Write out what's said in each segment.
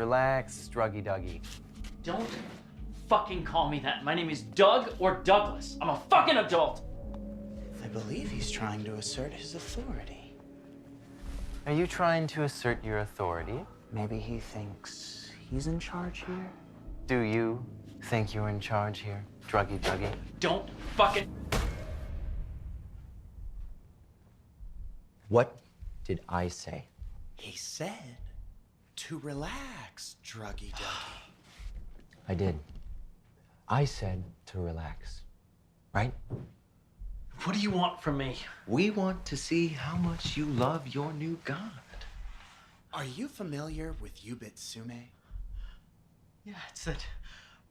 Relax, Druggy Duggy. Don't fucking call me that. My name is Doug or Douglas. I'm a fucking adult. I believe he's trying to assert his authority. Are you trying to assert your authority? Maybe he thinks he's in charge here? Do you think you're in charge here, Druggy Duggy? Don't fucking... What did I say? He said to relax, Druggy Duggy. I did. I said to relax, right? What do you want from me? We want to see how much you love your new god. Are you familiar with Yubitsume? Yeah, it's that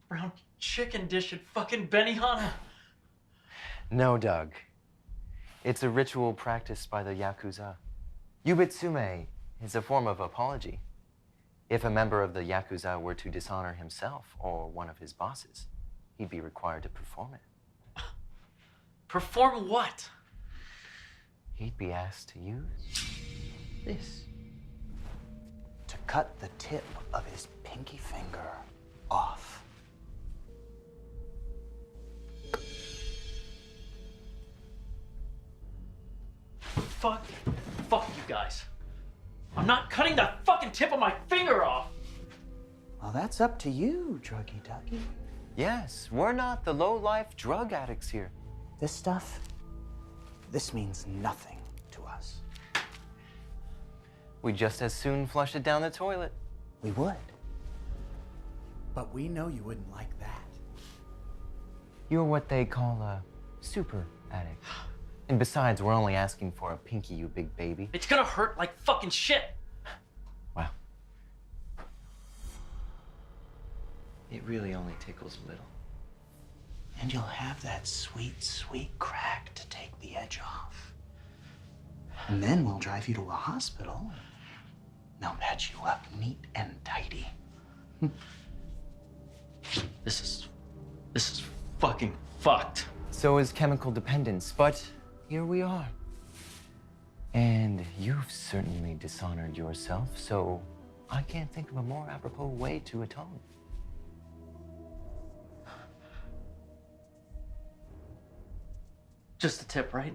brown chicken dish at fucking Benihana. No, Doug. It's a ritual practiced by the Yakuza. Yubitsume is a form of apology. If a member of the Yakuza were to dishonor himself or one of his bosses, he'd be required to perform it. Perform what? He'd be asked to use this. To cut the tip of his pinky finger off. Fuck you guys. I'm not cutting the fucking tip of my finger off. Well, that's up to you, Druggy Duggy. Yes, we're not the low-life drug addicts here. This stuff, this means nothing to us. We'd just as soon flush it down the toilet. We would. But we know you wouldn't like that. You're what they call a super addict. And besides, we're only asking for a pinky, you big baby. It's gonna hurt like fucking shit. Wow. It really only tickles a little. And you'll have that sweet, sweet crack to take the edge off. And then we'll drive you to a hospital. They'll patch you up neat and tidy. This is fucking fucked. So is chemical dependence, but here we are. And you've certainly dishonored yourself, so I can't think of a more apropos way to atone. Just a tip, right?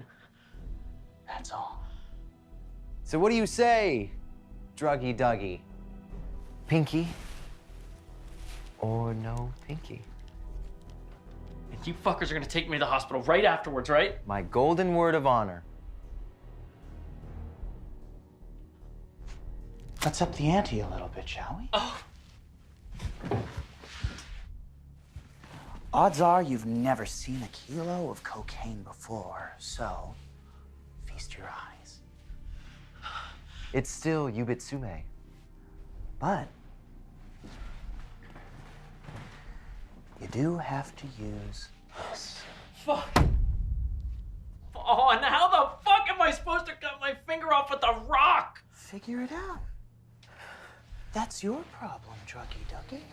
That's all. So what do you say, Druggy Duggy? Pinky or no pinky? And you fuckers are gonna take me to the hospital right afterwards, right? My golden word of honor. Let's up the ante a little bit, shall we? Oh. Odds are you've never seen a kilo of cocaine before, so feast your eyes. It's still Yubitsume. But you do have to use this. Fuck. Oh, and how the fuck am I supposed to cut my finger off with a rock? Figure it out. That's your problem, Druggy Duggy.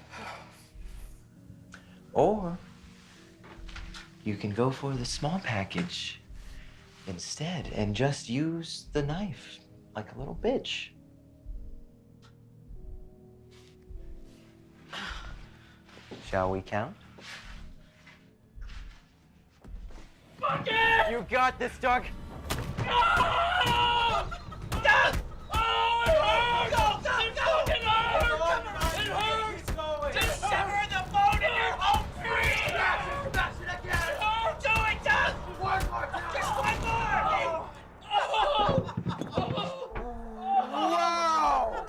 Or you can go for the small package instead and just use the knife like a little bitch. Shall we count? Fuck it! You got this, Doug. Oh! Yes! Oh, it hurts! It fucking hurts! It hurts! Just sever the bone in your whole tree! It hurts! Do it, Doug! One more time! Just one more! Wow!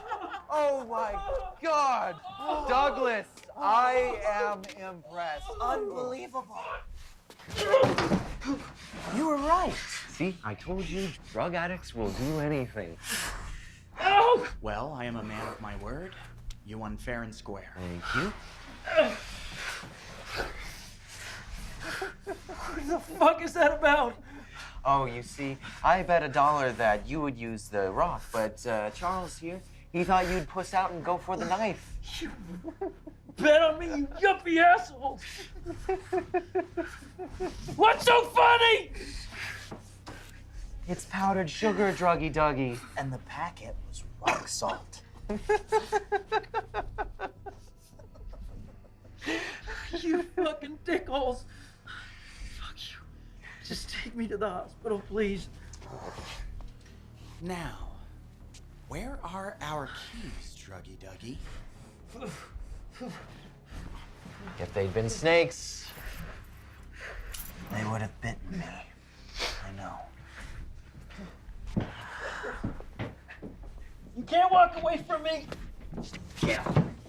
Oh my God! Douglas, I am impressed. Unbelievable. You were right. See, I told you, drug addicts will do anything. Oh! Well, I am a man of my word. You won fair and square. Thank you. What the fuck is that about? Oh, you see, I bet $1 that you would use the rock, but Charles here, he thought you'd puss out and go for the knife. You bet on me, you yuppie asshole! What's so funny? It's powdered sugar, Druggy Duggy. And the packet was rock salt. me to the hospital, please. Now, where are our keys, Druggy Duggy? If they'd been snakes, They would have bitten me. I know. You can't walk away from me.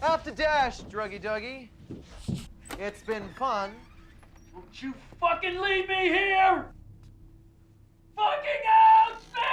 have to dash, Druggy Duggy. It's been fun. Don't you fucking leave me here! Fucking out, man!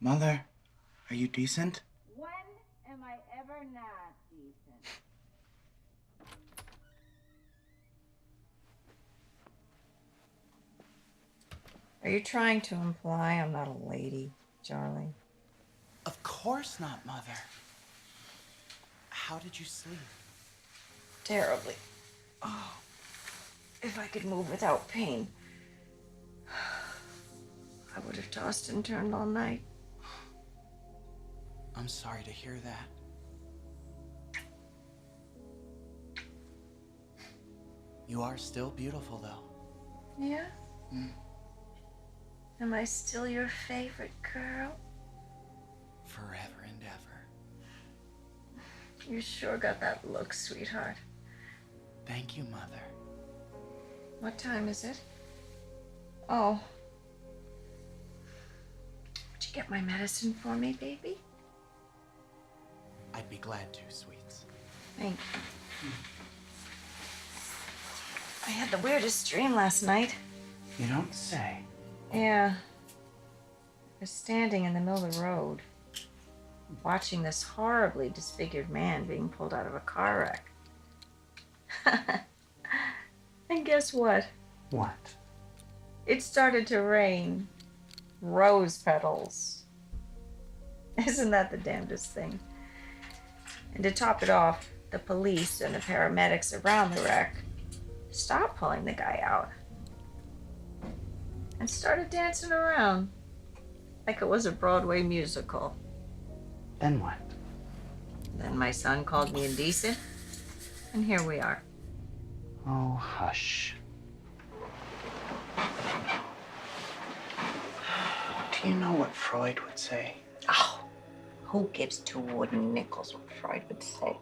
Mother, are you decent? When am I ever not decent? Are you trying to imply I'm not a lady, Charlie? Of course not, Mother. How did you sleep? Terribly. Oh, if I could move without pain, I would have tossed and turned all night. I'm sorry to hear that. You are still beautiful, though. Yeah? Am I still your favorite girl? Forever and ever. You sure got that look, sweetheart. Thank you, Mother. What time is it? Oh. Would you get my medicine for me, baby? I'd be glad to, sweets. Thank you. I had the weirdest dream last night. You don't say. Yeah. I was standing in the middle of the road, watching this horribly disfigured man being pulled out of a car wreck. And guess what? What? It started to rain. Rose petals. Isn't that the damnedest thing? And to top it off, the police and the paramedics around the wreck stopped pulling the guy out and started dancing around like it was a Broadway musical. Then what? Then my son called me indecent, and here we are. Oh, hush. Do you know what Freud would say? Oh, who gives two wooden nickels what Freud would say?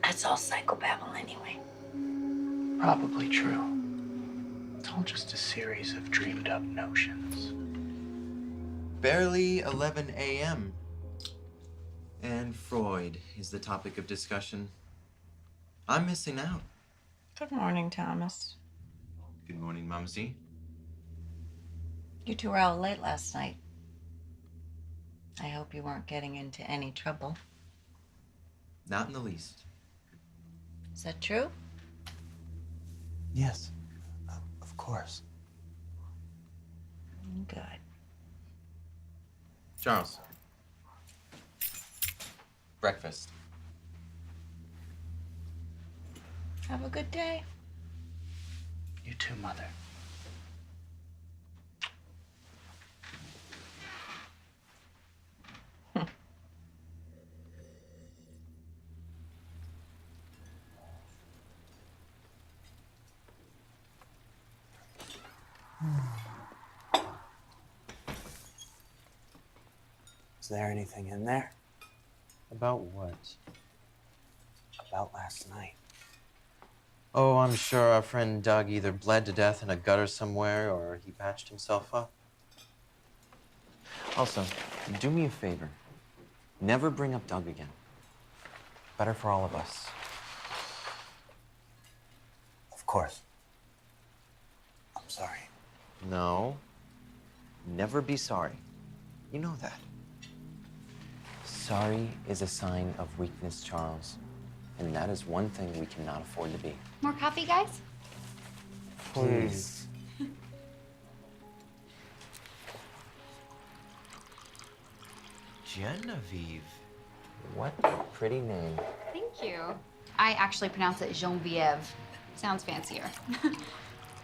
That's all psychobabble anyway. Probably true. It's all just a series of dreamed up notions. Barely 11 a.m. And Freud is the topic of discussion. I'm missing out. Good morning, Thomas. Good morning, Mumsy. You two were out late last night. I hope you weren't getting into any trouble. Not in the least. Is that true? Yes, of course. Good. Charles. Breakfast. Have a good day. You too, Mother. Is there anything in there About what? about last night? Oh, I'm sure our friend Doug either bled to death in a gutter somewhere or he patched himself up. Also, do me a favor. Never bring up Doug again. Better for all of us. Of course. I'm sorry. No. Never be sorry. You know that. Sorry is a sign of weakness, Charles. And that is one thing we cannot afford to be. More coffee, guys? Please. Genevieve. What a pretty name. Thank you. I actually pronounce it Genevieve. Sounds fancier.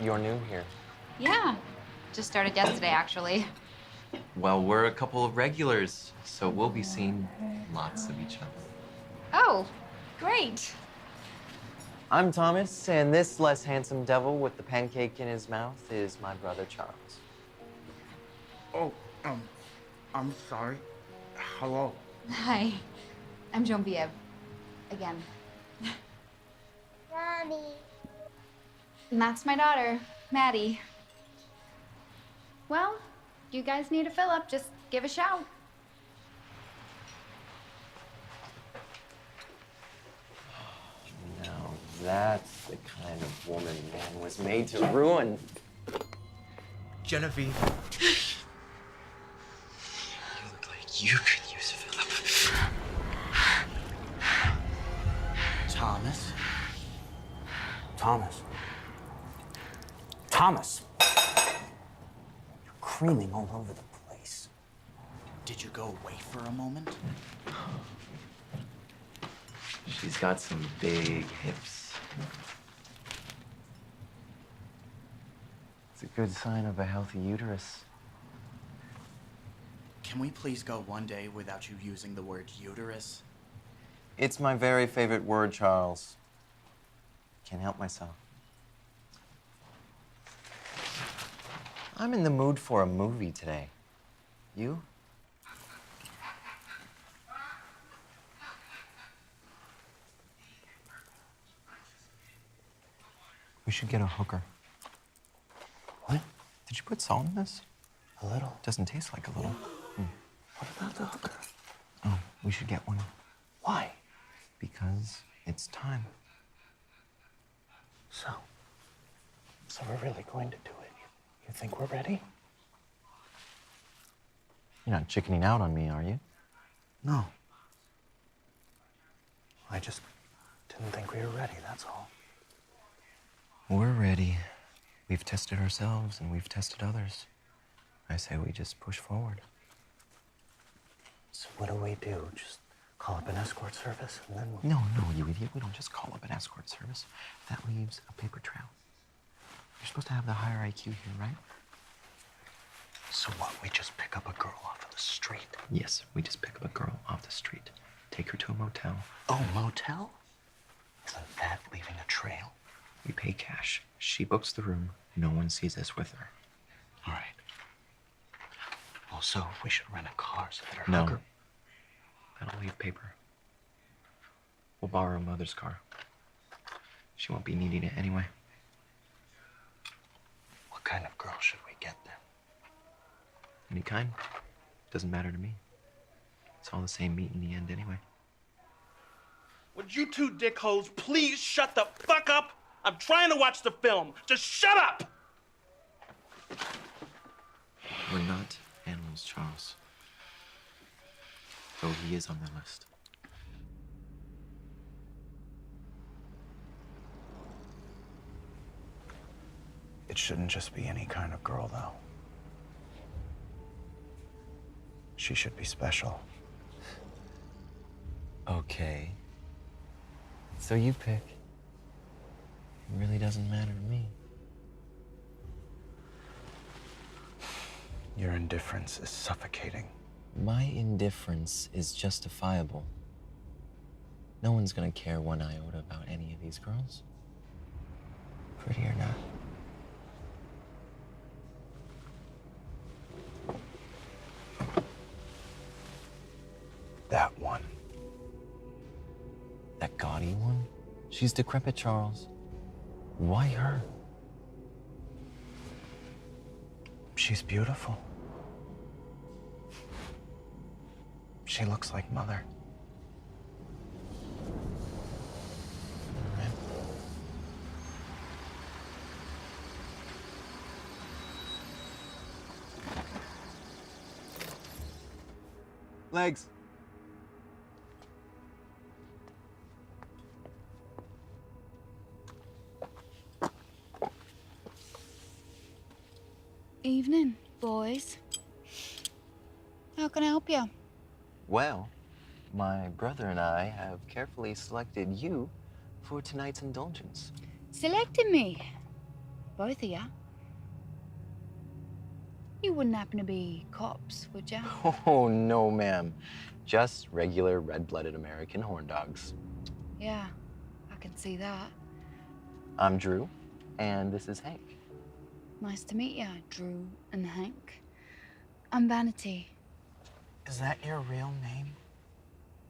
You're new here. Yeah, just started yesterday, actually. Well, we're a couple of regulars, so we'll be seeing lots of each other. Oh, great. I'm Thomas, and this less handsome devil with the pancake in his mouth is my brother Charles. Oh, I'm sorry. Hello. Hi, I'm Genevieve. Again. Mommy. And that's my daughter, Maddie. Well, you guys need a fill-up, just give a shout. Now that's the kind of woman man was made to ruin. Genevieve. You look like you could use a fill-up. Thomas? Thomas? Thomas! You're creaming all over the place. Did you go away for a moment? She's got some big hips. It's a good sign of a healthy uterus. Can we please go one day without you using the word uterus? It's my very favorite word, Charles. Can't help myself. I'm in the mood for a movie today. You? We should get a hooker. What? Did you put salt in this? A little. Doesn't taste like a little. What about the hooker? Oh, we should get one. Why? Because it's time. So we're really going to do it. You think we're ready? You're not chickening out on me, are you? No. I just didn't think we were ready, that's all. We're ready. We've tested ourselves and we've tested others. I say we just push forward. So what do we do? Just call up an escort service and then we'll... No, you idiot. We don't just call up an escort service. That leaves a paper trail. You're supposed to have the higher IQ here, right? So what, we just pick up a girl off of the street? Yes, we just pick up a girl off the street, take her to a motel. Oh, motel? Isn't that leaving a trail? We pay cash. She books the room. No one sees us with her. All right. Also, we should rent a car so that our No. hooker... That'll leave paper. We'll borrow mother's car. She won't be needing it anyway. What kind of girl should we get then? Any kind. Doesn't matter to me. It's all the same meat in the end anyway. Would you two dickholes please shut the fuck up? I'm trying to watch the film. Just shut up! We're not animals, Charles. Though he is on the list. It shouldn't just be any kind of girl, though. She should be special. Okay. So you pick. It really doesn't matter to me. Your indifference is suffocating. My indifference is justifiable. No one's gonna care one iota about any of these girls. Pretty or not. gaudy one? She's decrepit, Charles. Why her? She's beautiful. She looks like Mother. Legs. Evening, boys. How can I help you? Well, my brother and I have carefully selected you for tonight's indulgence. Selected me. Both of ya. You wouldn't happen to be cops, would ya? Oh, no, ma'am. Just regular red-blooded American horn dogs. Yeah, I can see that. I'm Drew, and this is Hank. Nice to meet ya, Drew and Hank. I'm Vanity. Is that your real name?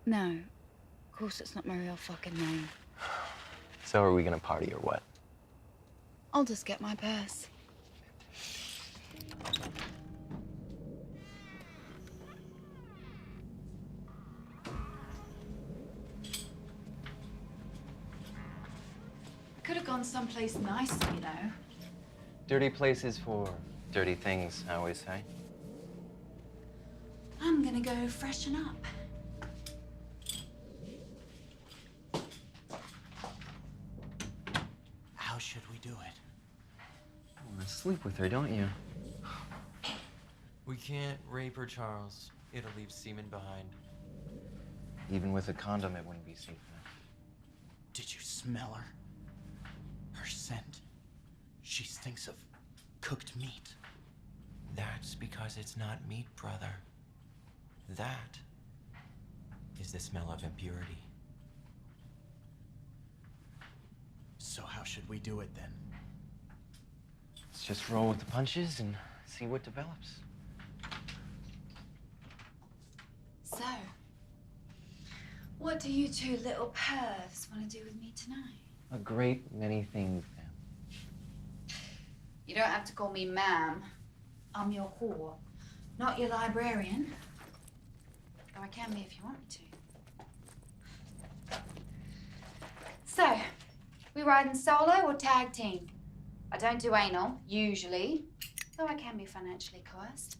No, of course it's not my real fucking name. So are we gonna party or what? I'll just get my purse. Could have gone someplace nicer, you know. Dirty places for dirty things, I always say. I'm gonna go freshen up. How should we do it? You wanna sleep with her, don't you? We can't rape her, Charles. It'll leave semen behind. Even with a condom, it wouldn't be safe enough. Did you smell her? Her scent. She stinks of cooked meat. That's because it's not meat, brother. That is the smell of impurity. So how should we do it then? Let's just roll with the punches and see what develops. So, what do you two little pervs want to do with me tonight? A great many things, ma'am. You don't have to call me ma'am. I'm your whore, not your librarian. Though I can be if you want me to. So, we riding solo or tag team? I don't do anal, usually, though I can be financially coerced.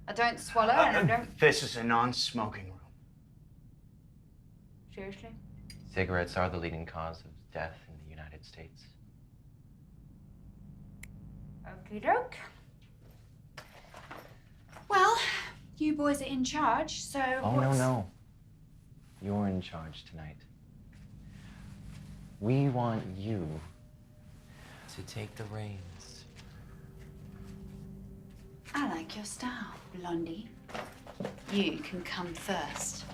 I don't swallow and I don't... This is a non-smoking room. Seriously? Cigarettes are the leading cause of death in the United States. Okie doke. Well, you boys are in charge, so Oh, no. You're in charge tonight. We want you. To take the reins. I like your style, Blondie. You can come first.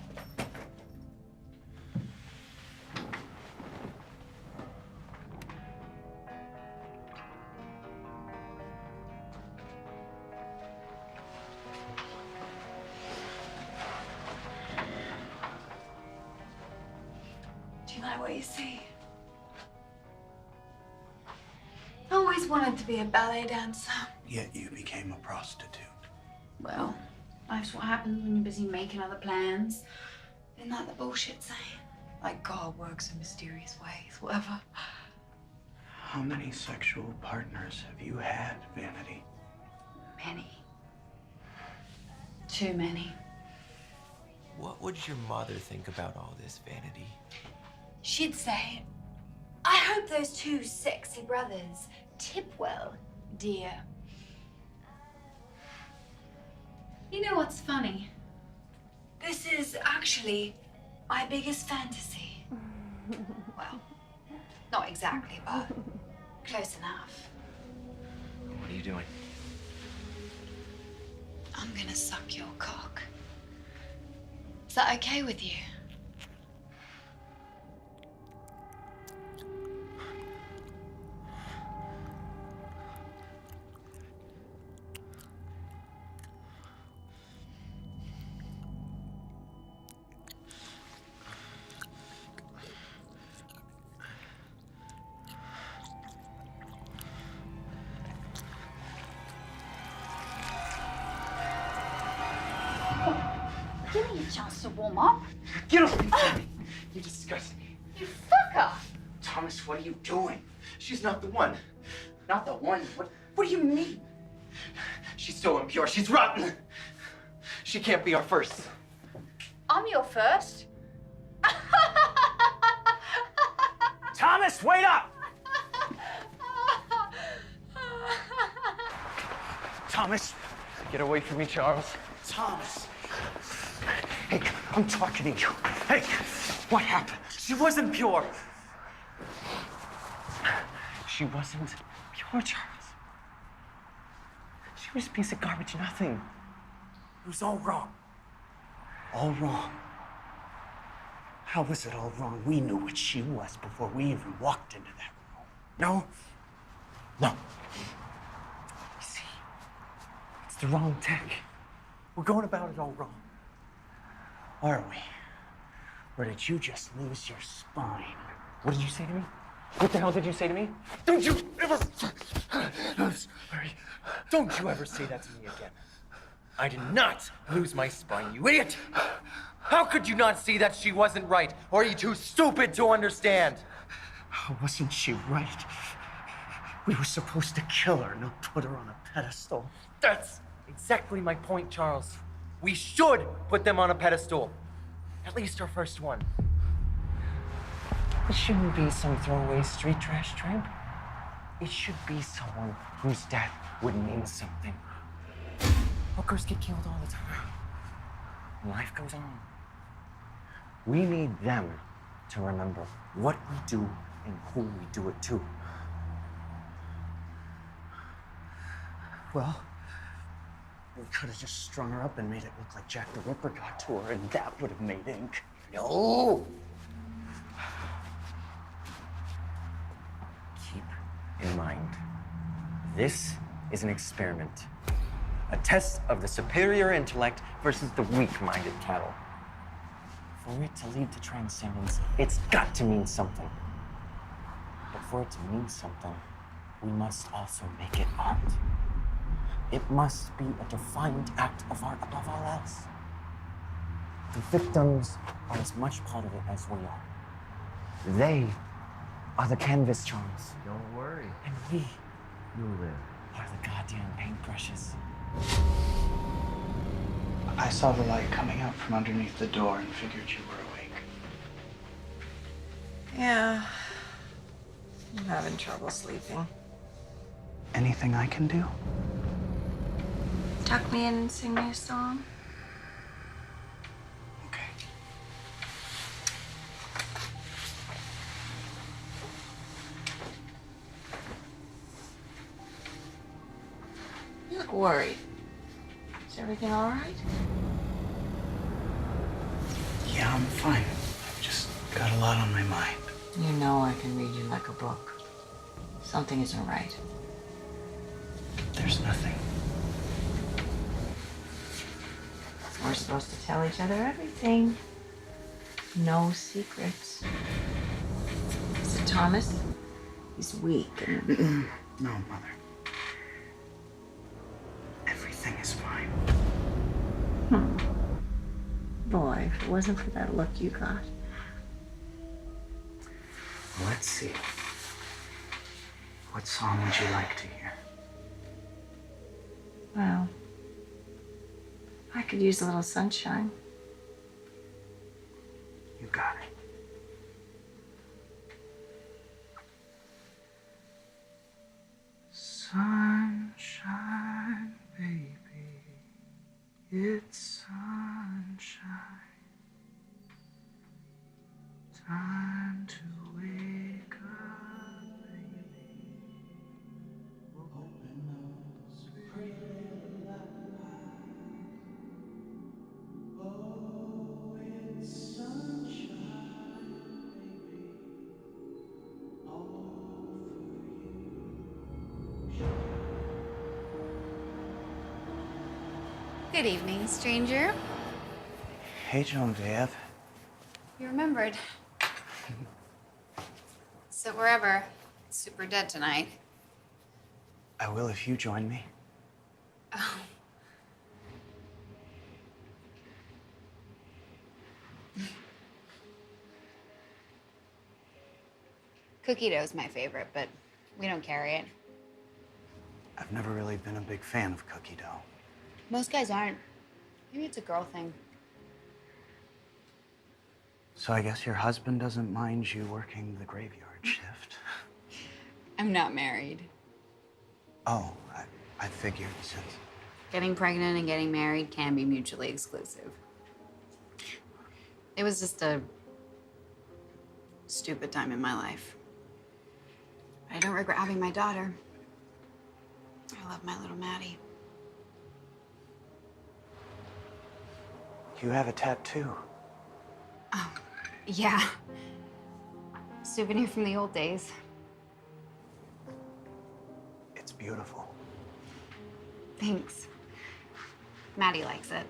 Do you like what you see? I always wanted to be a ballet dancer. Yet you became a prostitute. Well, life's what happens when you're busy making other plans. Isn't that the bullshit saying? Like God works in mysterious ways, whatever. How many sexual partners have you had, Vanity? Many. Too many. What would your mother think about all this, Vanity? She'd say, I hope those two sexy brothers tip well, dear. You know what's funny? This is actually my biggest fantasy. Well, not exactly, but close enough. What are you doing? I'm gonna suck your cock. Is that okay with you? chance to warm up. Get off me, Jenny. You disgust me. You fucker! Thomas, what are you doing? She's not the one. Not the one? What do you mean? She's so impure. She's rotten. She can't be our first. I'm your first. Thomas, wait up! Thomas. Get away from me, Charles. Thomas. Hey, I'm talking to you. Hey, what happened? She wasn't pure. She wasn't pure, Charles. She was a piece of garbage, nothing. It was all wrong. All wrong. How was it all wrong? We knew what she was before we even walked into that room. No? No. You see, it's the wrong tech. We're going about it all wrong. Are we? Or did you just lose your spine? What did you say to me? What the hell did you say to me? Don't you ever... I'm sorry. Don't you ever say that to me again. I did not lose my spine, you idiot! How could you not see that she wasn't right? Or are you too stupid to understand? How wasn't she right? We were supposed to kill her, not put her on a pedestal. That's exactly my point, Charles. We should put them on a pedestal. At least our first one. It shouldn't be some throwaway street trash tramp. It should be someone whose death would mean something. Hookers get killed all the time. Life goes on. We need them to remember what we do and who we do it to. Well, we could have just strung her up and made it look like Jack the Ripper got to her, and that would have made ink. No! Keep in mind, this is an experiment. A test of the superior intellect versus the weak-minded cattle. For it to lead to transcendence, it's got to mean something. But for it to mean something, we must also make it art. It must be a defined act of art above all else. The victims are as much part of it as we are. They are the canvas, Charles. Don't worry. And we You'll live. are the goddamn paintbrushes. I saw the light coming out from underneath the door and figured you were awake. Yeah. I'm having trouble sleeping. Anything I can do? Tuck me in and sing me a song. Okay. You look worried. Is everything all right? Yeah, I'm fine. I've just got a lot on my mind. You know I can read you like a book. Something isn't right. There's nothing. We're supposed to tell each other everything. No secrets. Is it Thomas? He's weak and... No, Mother. Everything is fine. Boy, if it wasn't for that look you got. Let's see. What song would you like to hear? Well, I could use a little sunshine. You got it. Sunshine, baby, it's sunshine. Time to wake up, baby. Open those pretty little eyes. Oh, it's sunshine, baby, all for you. Good evening, stranger. Hey, Genevieve. You remembered. So wherever, super dead tonight. I will if you join me. Oh. Cookie dough's my favorite, but we don't carry it. I've never really been a big fan of cookie dough. Most guys aren't. Maybe it's a girl thing. So I guess your husband doesn't mind you working the graveyard shift. I'm not married. Oh, I figured since... Getting pregnant and getting married can be mutually exclusive. It was just a stupid time in my life. I don't regret having my daughter. I love my little Maddie. You have a tattoo. Oh, yeah. Souvenir from the old days. It's beautiful. Thanks. Maddie likes it.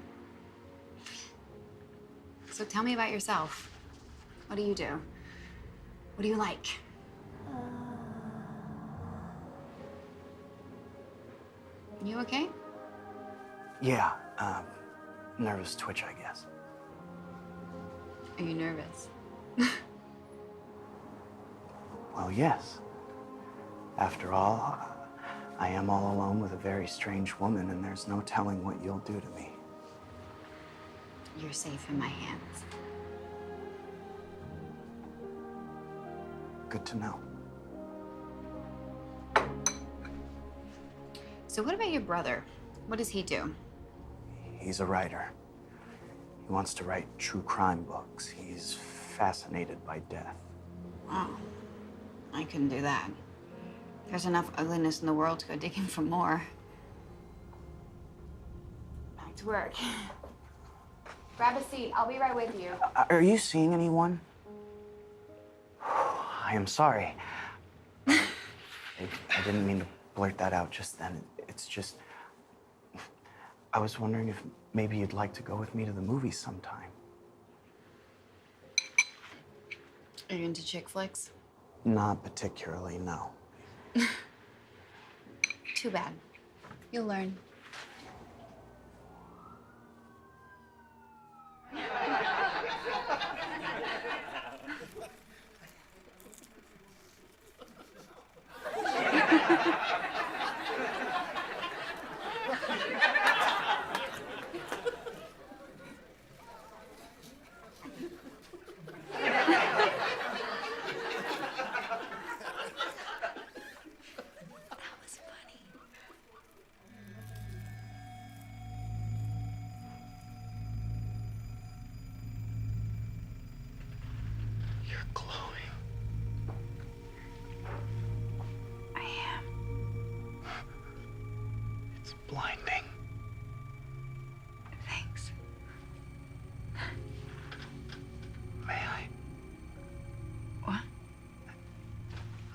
So tell me about yourself. What do you do? What do you like? You okay? Yeah, nervous twitch, I guess. Are you nervous? Well, yes. After all, I am all alone with a very strange woman, and there's no telling what you'll do to me. You're safe in my hands. Good to know. So what about your brother? What does he do? He's a writer. He wants to write true crime books. He's fascinated by death. Wow. I couldn't do that. There's enough ugliness in the world to go digging for more. Back to work. Grab a seat. I'll be right with you. Are you seeing anyone? I am sorry. I didn't mean to blurt that out just then. It's just... I was wondering if maybe you'd like to go with me to the movies sometime. Are you into chick flicks? Not particularly, no. Too bad. You'll learn. You're glowing. I am. It's blinding. Thanks. May I? What?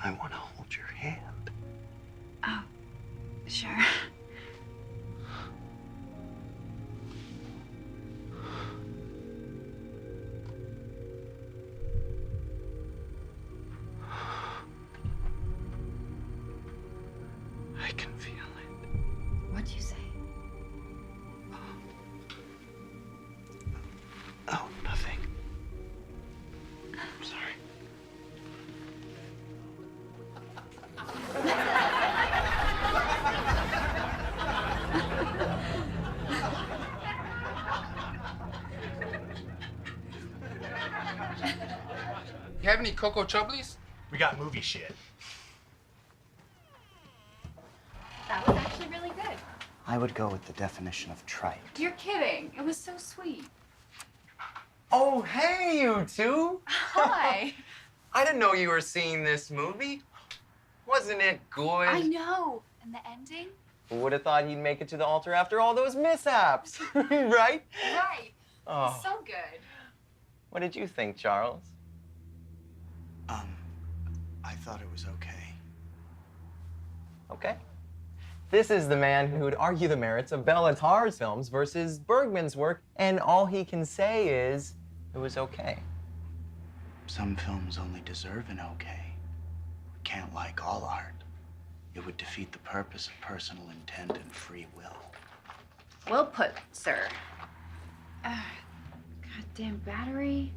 I want to hold your hand. Oh, sure. I can feel it. What'd you say? Oh, nothing. I'm sorry. You have any Cocoa Chubblies? We got movie shit. That was actually really good. I would go with the definition of trite. You're kidding. It was so sweet. Oh, hey, you two! Hi. I didn't know you were seeing this movie. Wasn't it good? I know. And the ending? Who would have thought he'd make it to the altar after all those mishaps? Right? Right. Oh. So good. What did you think, Charles? I thought it was okay. Okay. This is the man who would argue the merits of Bela Tarr's films versus Bergman's work, and all he can say is, it was okay. Some films only deserve an okay. We can't like all art. It would defeat the purpose of personal intent and free will. Well put, sir. Goddamn battery.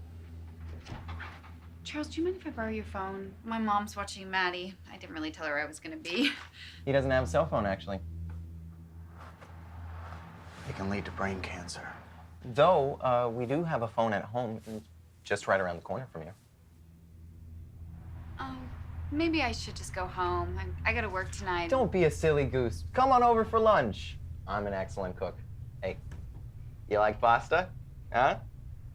Charles, do you mind if I borrow your phone? My mom's watching Maddie. I didn't really tell her I was gonna be. He doesn't have a cell phone, actually. It can lead to brain cancer. Though, we do have a phone at home, just right around the corner from you. Maybe I should just go home. I gotta work tonight. Don't be a silly goose. Come on over for lunch. I'm an excellent cook. Hey, you like pasta? Huh?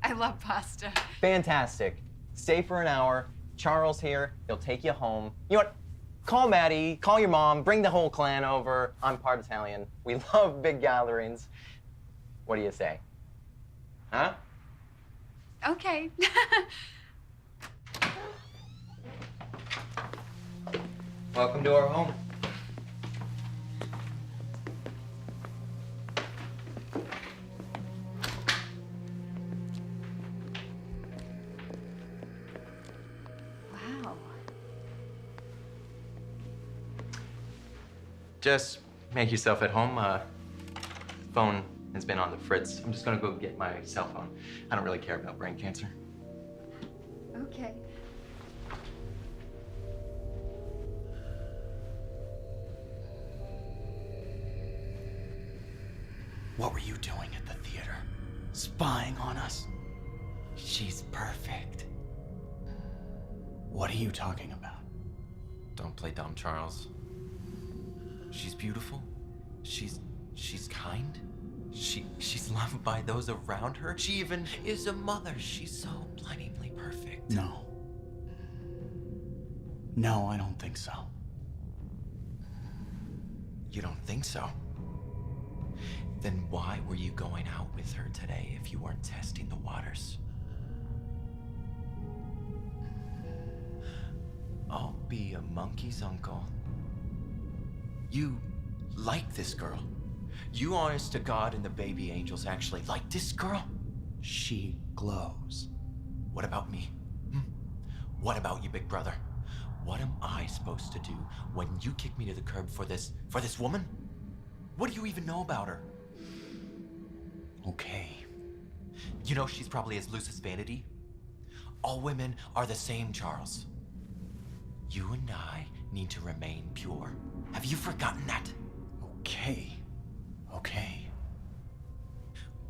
I love pasta. Fantastic. Stay for an hour. Charles here. He'll take you home. You know what? Call Maddie, call your mom, bring the whole clan over. I'm part Italian. We love big gatherings. What do you say? Huh? Okay. Welcome to our home. Wow. Just make yourself at home. Phone has been on the fritz. I'm just gonna go get my cell phone. I don't really care about brain cancer. Okay. What were you doing at the theater? Spying on us? She's perfect. What are you talking about? Don't play dumb, Charles. She's beautiful. She's kind. She's loved by those around her. She even is a mother. She's so blindingly perfect. No. No, I don't think so. You don't think so? Then why were you going out with her today if you weren't testing the waters? I'll be a monkey's uncle. You like this girl. You, honest to God, and the baby angels actually like this girl? She glows. What about me? What about you, big brother? What am I supposed to do when you kick me to the curb for this woman? What do you even know about her? Okay. You know she's probably as loose as vanity. All women are the same, Charles. You and I need to remain pure. Have you forgotten that? Okay. Okay.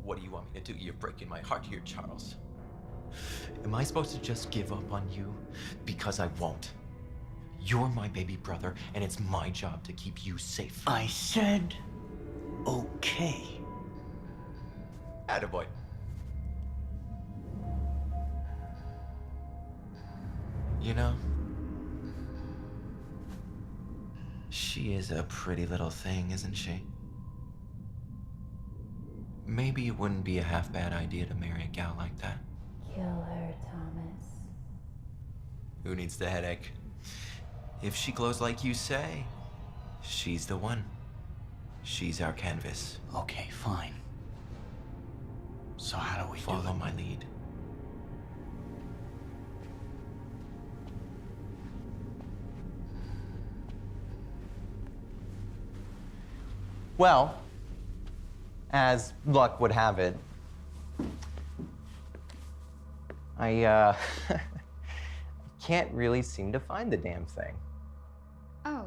What do you want me to do? You're breaking my heart here, Charles. Am I supposed to just give up on you? Because I won't. You're my baby brother, and it's my job to keep you safe. I said okay. Attaboy. You know, she is a pretty little thing, isn't she? Maybe it wouldn't be a half bad idea to marry a gal like that. Kill her, Thomas. Who needs the headache? If she glows like you say, she's the one. She's our canvas. Okay, fine. So how do we Follow do it? my lead. Well, as luck would have it, I can't really seem to find the damn thing. Oh.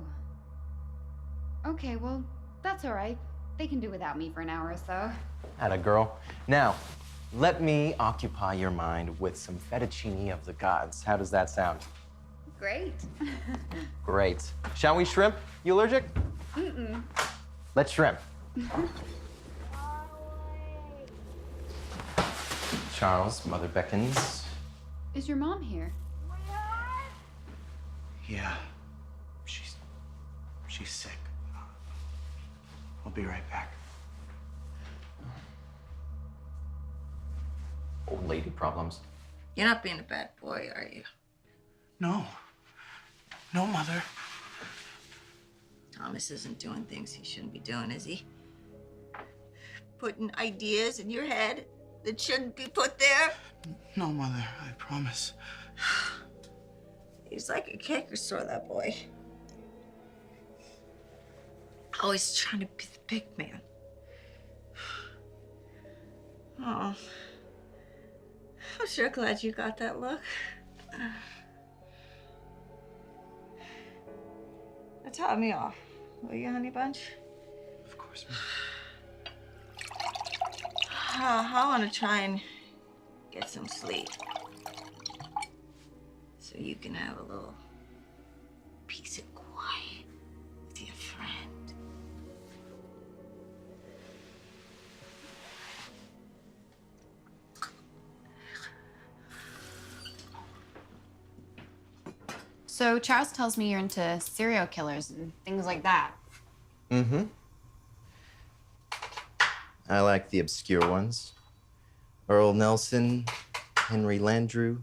Okay, well, that's all right. They can do without me for an hour or so. Atta girl. Now, let me occupy your mind with some fettuccine of the gods. How does that sound? Great. Great. Shall we shrimp? You allergic? Mm-mm. Let's shrimp. Charles, mother beckons. Is your mom here? Yeah. She's sick. I'll be right back. Old lady problems. You're not being a bad boy, are you? No. No, Mother. Thomas isn't doing things he shouldn't be doing, is he? Putting ideas in your head that shouldn't be put there? No, Mother, I promise. He's like a canker sore, that boy. Always trying to be the big man. Oh. I'm sure glad you got that look. Now top me off. Will you, honey bunch? Of course, ma'am. I want to try and get some sleep. So you can have a little peace and quiet with your friend. So Charles tells me you're into serial killers and things like that. Mm-hmm. I like the obscure ones. Earl Nelson, Henry Landru.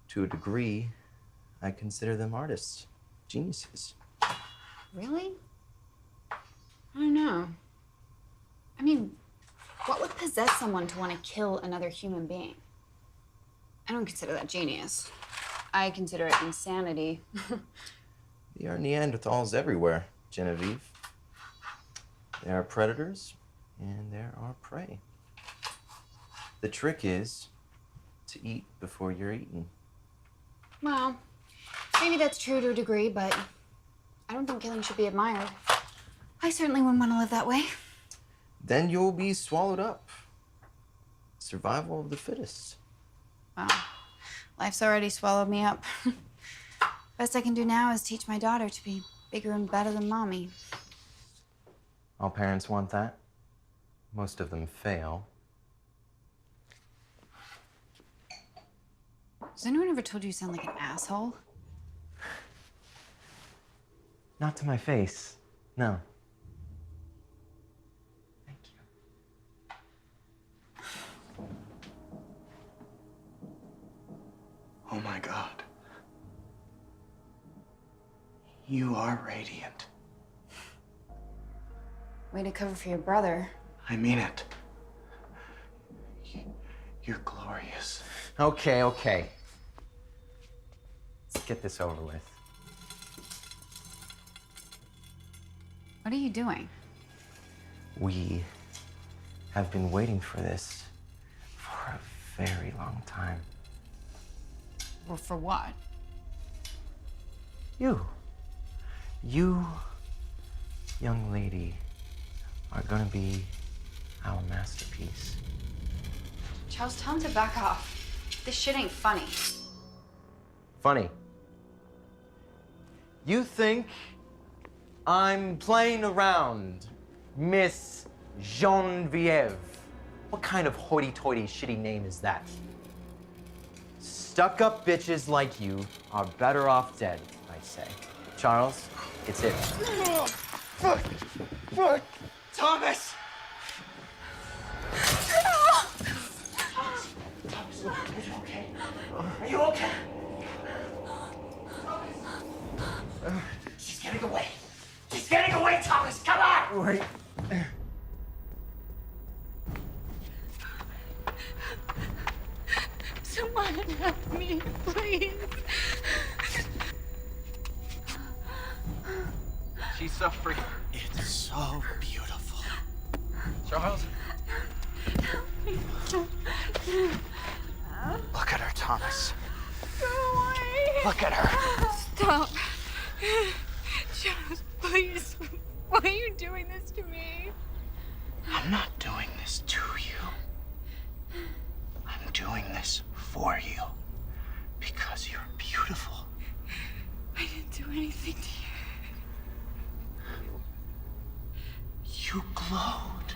To a degree, I consider them artists, geniuses. Really? I don't know. I mean, what would possess someone to want to kill another human being? I don't consider that genius. I consider it insanity. There are Neanderthals everywhere, Genevieve. There are predators, and there are prey. The trick is to eat before you're eaten. Well, maybe that's true to a degree, but I don't think killing should be admired. I certainly wouldn't want to live that way. Then you'll be swallowed up. Survival of the fittest. Well, life's already swallowed me up. Best I can do now is teach my daughter to be bigger and better than mommy. All parents want that. Most of them fail. Has anyone ever told you you sound like an asshole? Not to my face, no. Thank you. Oh my God. You are radiant. Way to cover for your brother. I mean it. You're glorious. Okay. Let's get this over with. What are you doing? We have been waiting for this for a very long time. Well, for what? You, young lady, are gonna be our masterpiece. Charles, tell him to back off. This shit ain't funny. Funny. You think I'm playing around, Miss Genevieve? What kind of hoity-toity shitty name is that? Stuck-up bitches like you are better off dead, I say. Charles, it's it. Fuck! Thomas! Are you okay? She's getting away. She's getting away, Thomas. Come on! Wait. Someone help me, please. She's so free. It's so beautiful. Charles? Look at her, Thomas. Go away. Look at her. Stop. Charles, please. Why are you doing this to me? I'm not doing this to you. I'm doing this for you. Because you're beautiful. I didn't do anything to you. You glowed.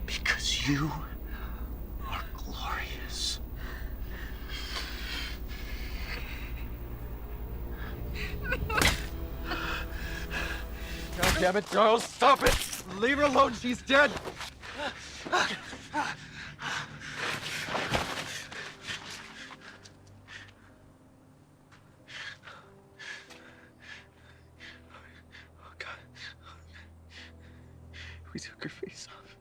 Because you are glorious. God damn it, Charles, stop it! Leave her alone, she's dead! Oh, God. We took her face off.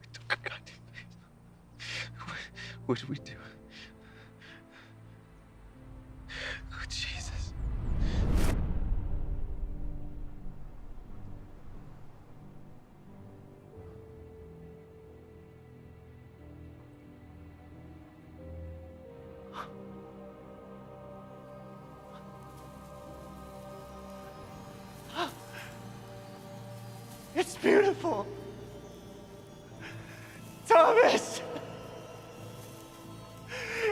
We took her goddamn face off. What did we do? Oh, Jesus. It's beautiful. Thomas!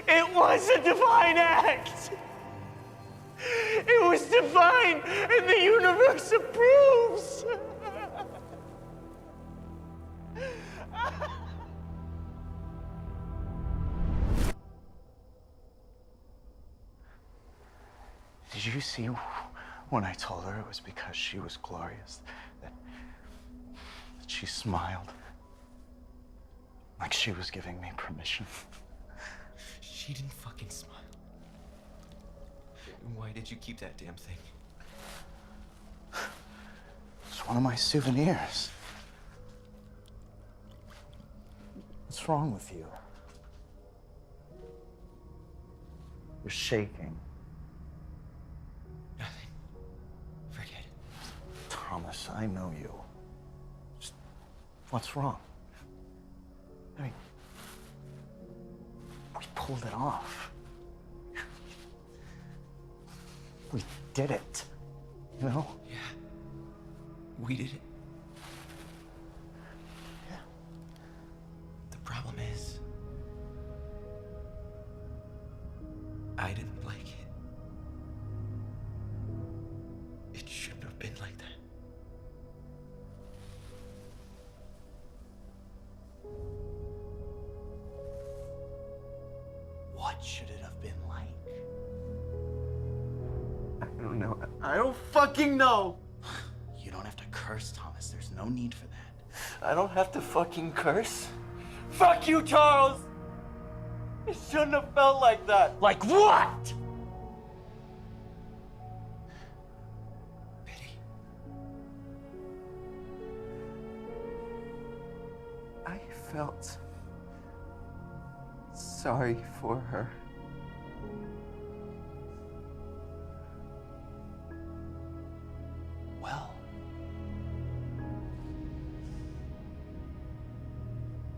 It was a divine act! It was divine, and the universe approves! Did you see when I told her it was because she was glorious that she smiled? Like she was giving me permission. She didn't fucking smile. Why did you keep that damn thing? It's one of my souvenirs. What's wrong with you? You're shaking. Nothing. Forget it. Thomas, I know you. Just, what's wrong? I mean, we pulled it off. We did it. You know? Yeah. We did it. Yeah. The problem is, I didn't like it. It shouldn't have been like that. What should it have been like? I don't know. I don't fucking know! You don't have to curse, Thomas. There's no need for that. I don't have to fucking curse. Fuck you, Charles! It shouldn't have felt like that. Like what? Betty. I felt sorry for her. Well,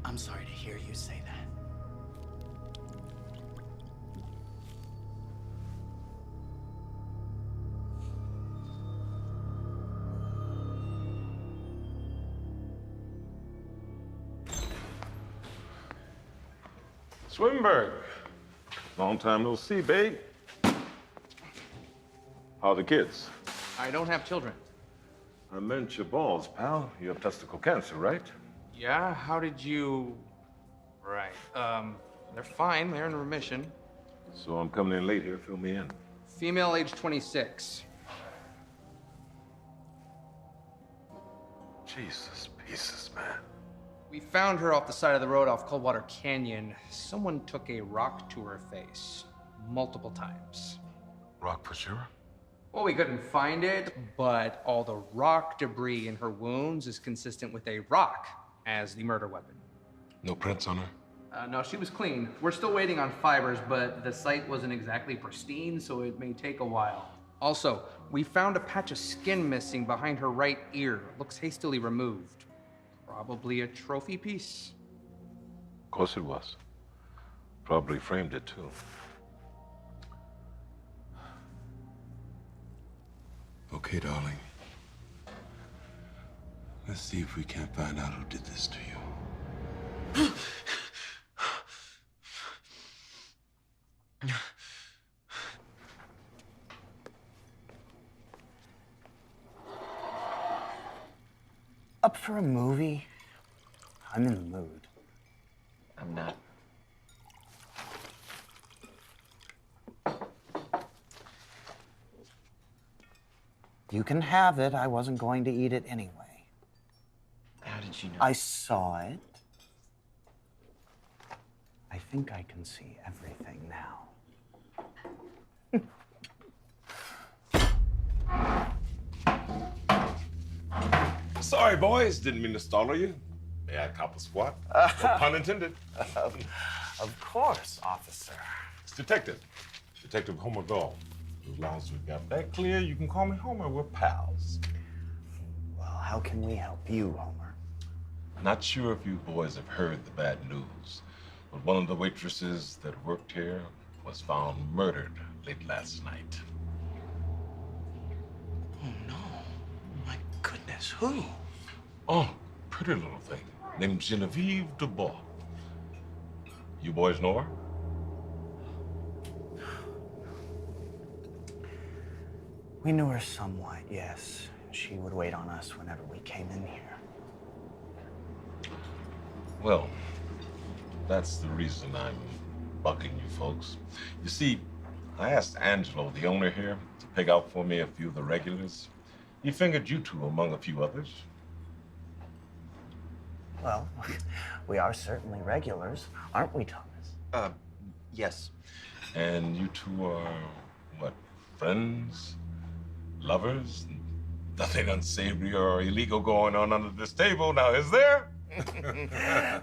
I'm sorry to hear you say that. Swinburne, long time no see, babe. How are the kids? I don't have children. I meant your balls, pal. You have testicle cancer, right? Yeah? How did you... Right. They're fine. They're in remission. So I'm coming in late here. Fill me in. Female, age 26. Jesus pieces, man. We found her off the side of the road off Coldwater Canyon. Someone took a rock to her face. Multiple times. Rock for sure? Well, we couldn't find it, but all the rock debris in her wounds is consistent with a rock as the murder weapon. No prints on her? No, she was clean. We're still waiting on fibers, but the site wasn't exactly pristine, so it may take a while. Also, we found a patch of skin missing behind her right ear. Looks hastily removed. Probably a trophy piece. Of course it was. Probably framed it, too. Okay, darling. Let's see if we can't find out who did this to you. Up for a movie? I'm in the mood. I'm not. You can have it. I wasn't going to eat it anyway. How did you know? I saw it. I think I can see everything now. Sorry, boys. Didn't mean to startle you. May I cop a squat? No pun intended. Of course, officer. It's Detective Homer Gall. As long as we've got that clear, you can call me Homer. We're pals. Well, how can we help you, Homer? Not sure if you boys have heard the bad news, but one of the waitresses that worked here was found murdered late last night. Oh, no. My goodness, who? Oh, pretty little thing named Genevieve Dubois. You boys know her? We knew her somewhat, yes. She would wait on us whenever we came in here. Well, that's the reason I'm bugging you folks. You see, I asked Angelo, the owner here, to pick out for me a few of the regulars. He fingered you two among a few others. Well, we are certainly regulars, aren't we, Thomas? Yes. And you two are, what, friends? Lovers? Nothing unsavory or illegal going on under this table now, is there?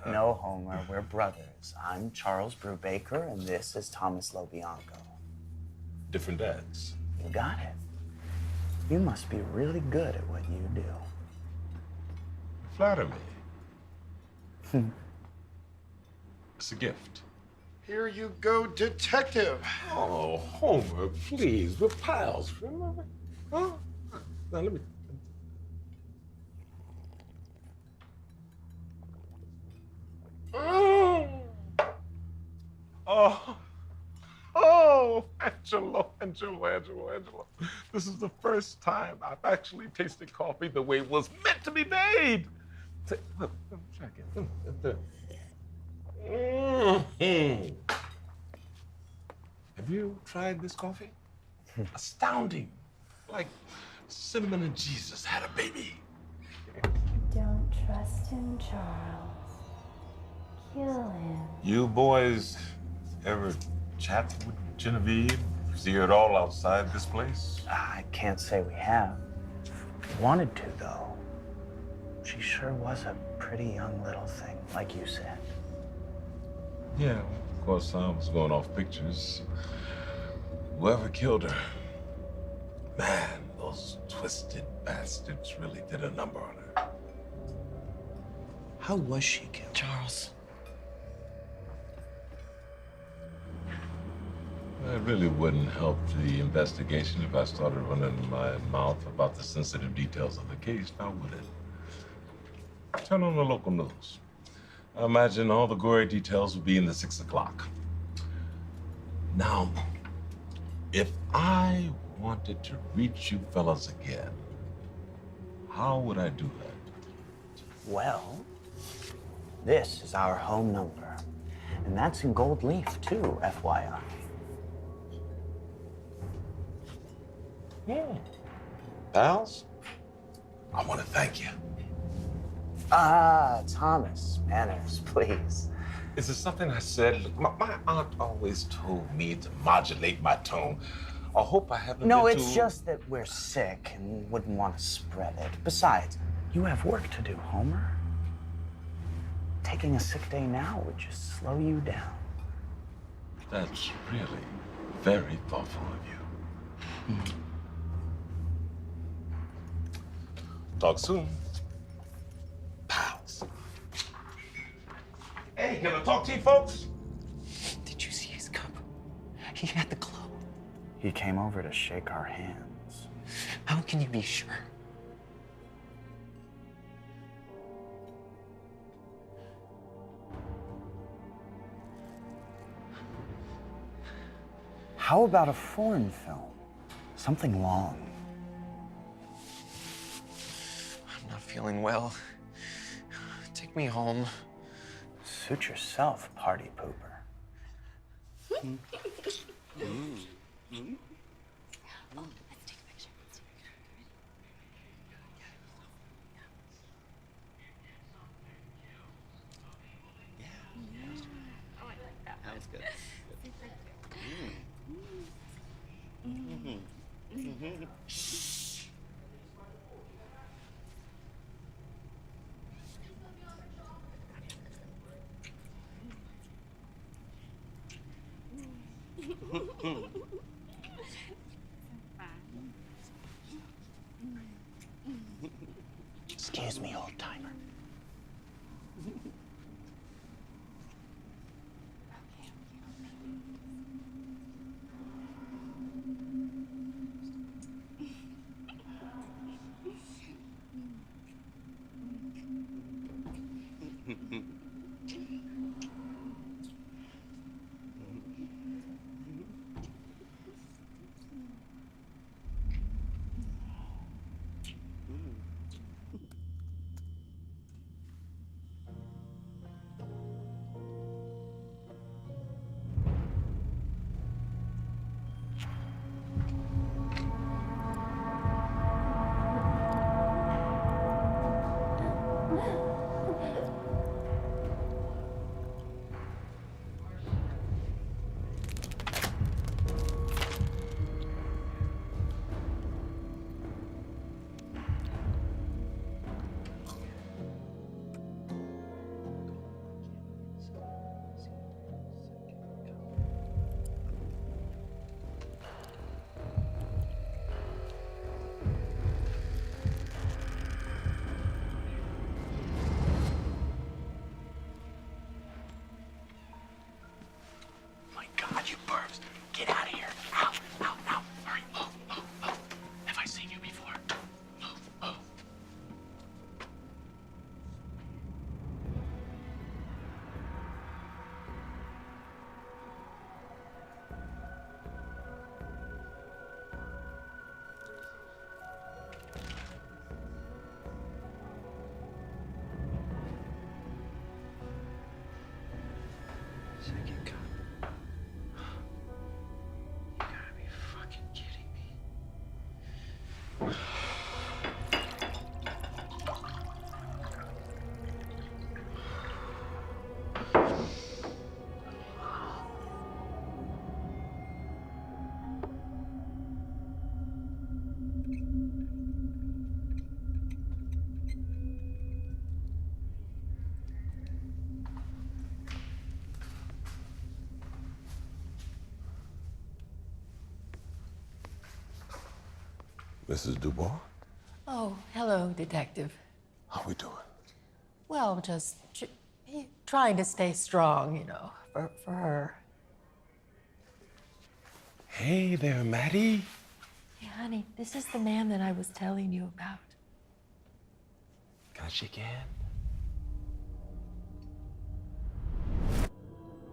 No, Homer, we're brothers. I'm Charles Brubaker, and this is Thomas Lobianco. Different dads. You got it. You must be really good at what you do. Flatter me. It's a gift. Here you go, detective. Oh, Homer, please. We're pals, remember? Huh? Now, let me... Oh, Angelo. This is the first time I've actually tasted coffee the way it was meant to be made. Look, try again. Have you tried this coffee? Astounding. Like Cinnamon and Jesus had a baby. Don't trust him, Charles. Kill him. You boys ever chat with Genevieve? See her at all outside this place? I can't say we have. Wanted to, though. She sure was a pretty young little thing, like you said. Yeah, of course, I was going off pictures. Whoever killed her, man, those twisted bastards really did a number on her. How was she killed? Charles. It really wouldn't help the investigation if I started running my mouth about the sensitive details of the case, now would it? Turn on the local news. I imagine all the gory details will be in the 6 o'clock. Now, if I wanted to reach you fellas again, how would I do that? Well, this is our home number. And that's in gold leaf, too, FYI. Pals? I want to thank you. Ah, Thomas, manners, please. Is there something I said? Look, my aunt always told me to modulate my tone. I hope I haven't No, been it's too... just that we're sick and wouldn't want to spread it. Besides, you have work to do, Homer. Taking a sick day now would just slow you down. That's really very thoughtful of you. Talk soon. Pals. Hey, can I talk to you folks? Did you see his cup? He had the glow. He came over to shake our hands. How can you be sure? How about a foreign film? Something long. I'm not feeling well. Take me home. Suit yourself, party pooper. Excuse me, old timer. Mrs. Dubois, Oh, hello, Detective. how we doing? Well, just trying to stay strong, you know, for her. Hey there, Maddie. Hey, honey, this is the man that I was telling you about. Can I shake your hand?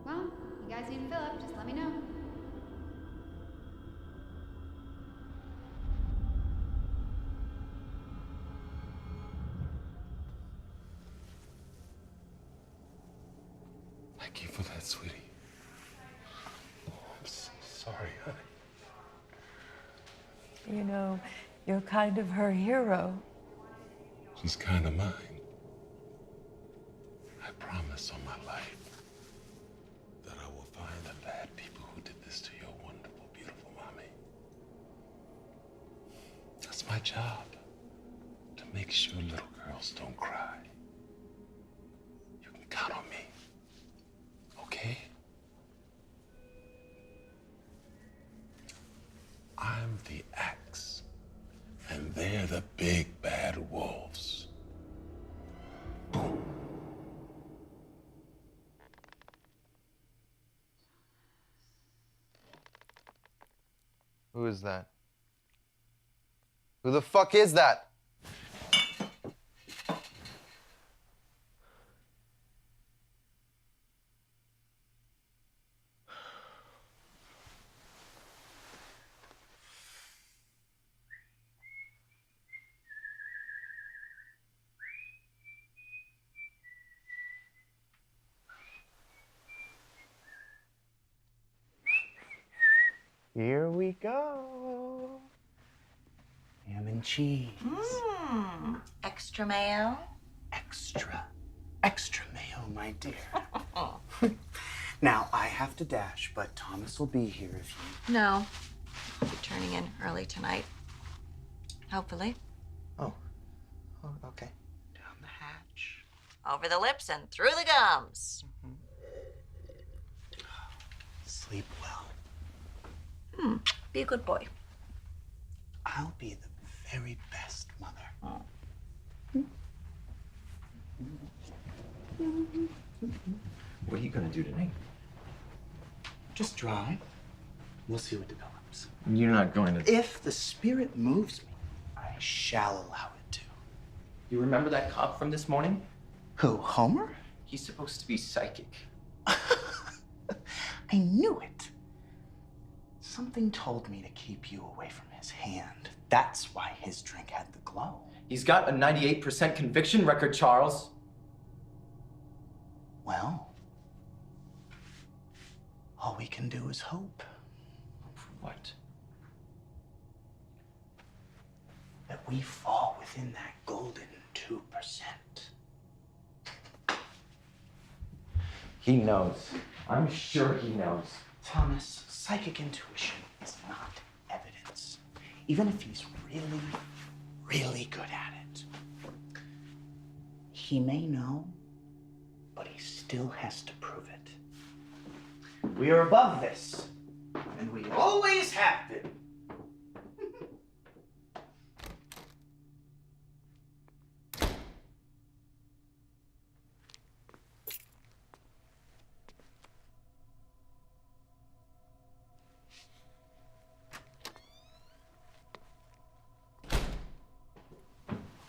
Well, you guys need to fill up, just let me know. Thank you for that, sweetie. Oh, I'm so sorry, honey. You know, you're kind of her hero. She's kind of mine. I promise on my life that I will find the bad people who did this to your wonderful, beautiful mommy. That's my job, to make sure little girls don't cry. You can count on me. Okay? I'm the axe, and they're the big bad wolves. Boom. Who is that? Who the fuck is that? Here we go. Ham and cheese. Extra mayo? Extra mayo, my dear. Now, I have to dash, but Thomas will be here if you... No. I'll be turning in early tonight. Hopefully. Oh, okay. Down the hatch. Over the lips and through the gums. Sleep well. Be a good boy. I'll be the very best mother. What are you gonna do tonight? Just drive. We'll see what develops. You're not going to. If the spirit moves me, I shall allow it to. You remember that cop from this morning? Who, Homer? He's supposed to be psychic. I knew it. Something told me to keep you away from his hand. That's why his drink had the glow. He's got a 98% conviction record, Charles. Well, all we can do is hope. What? That we fall within that golden 2%. He knows. I'm sure he knows. Thomas, psychic intuition is not evidence. Even if he's really, really good at it. He may know, but he still has to prove it. We are above this, and we always have been.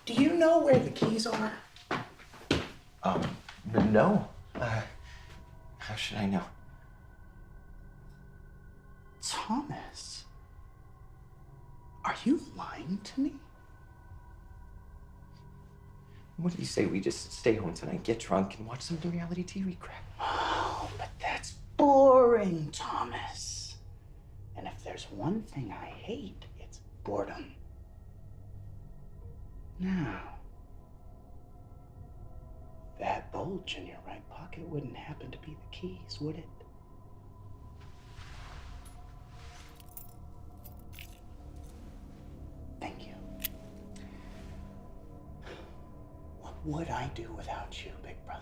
Do you know where the keys are? No. How should I know? Thomas, are you lying to me? What do you say we just stay home tonight, get drunk, and watch some reality TV crap? Oh, but that's boring, Thomas. And if there's one thing I hate, it's boredom. Now, that bulge in your right pocket wouldn't happen to be the keys, would it? Thank you. What would I do without you, big brother?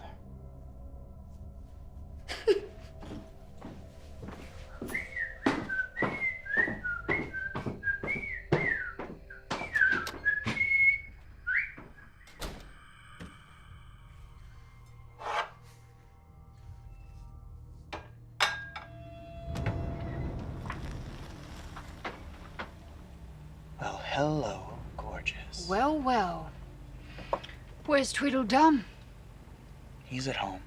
Well, hello, gorgeous. Well, well. Where's Tweedledum? He's at home.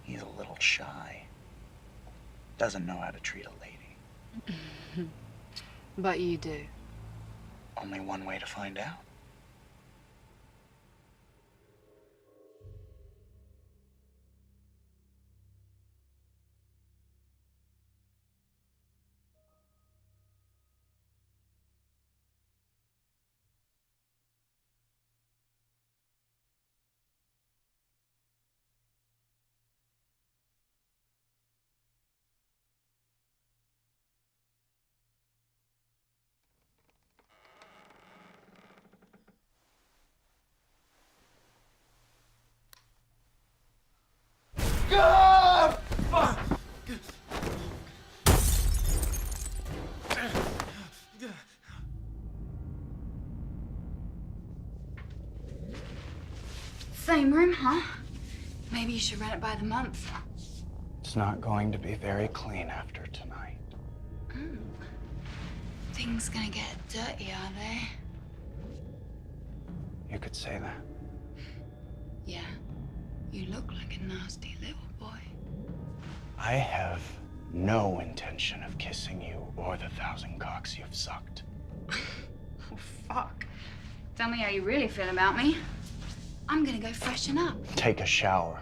He's a little shy. Doesn't know how to treat a lady. But you do. Only one way to find out. Same room, huh? Maybe you should rent it by the month. It's not going to be very clean after tonight. Things gonna get dirty, are they? You could say that. Yeah. You look like a nasty little boy. I have no intention of kissing you or the 1,000 cocks you've sucked. Oh, fuck. Tell me how you really feel about me. I'm gonna go freshen up. Take a shower.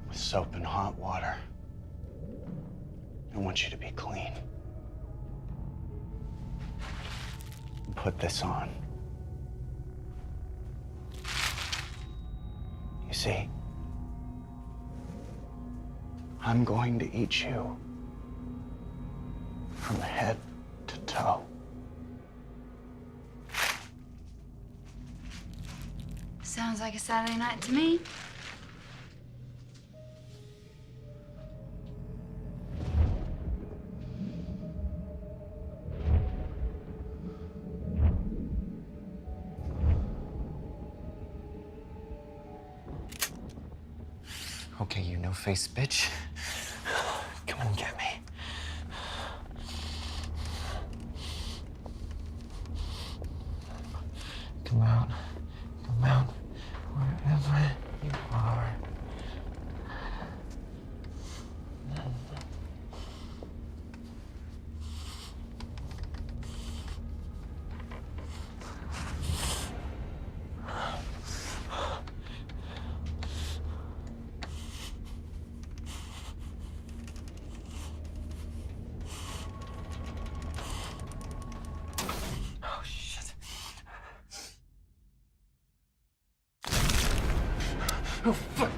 With soap and hot water. I want you to be clean. Put this on. You see, I'm going to eat you from head to toe. Sounds like a Saturday night to me. Okay, you no-face bitch. Come and get me. Come out. Come out. Wherever you are. Oh, fuck.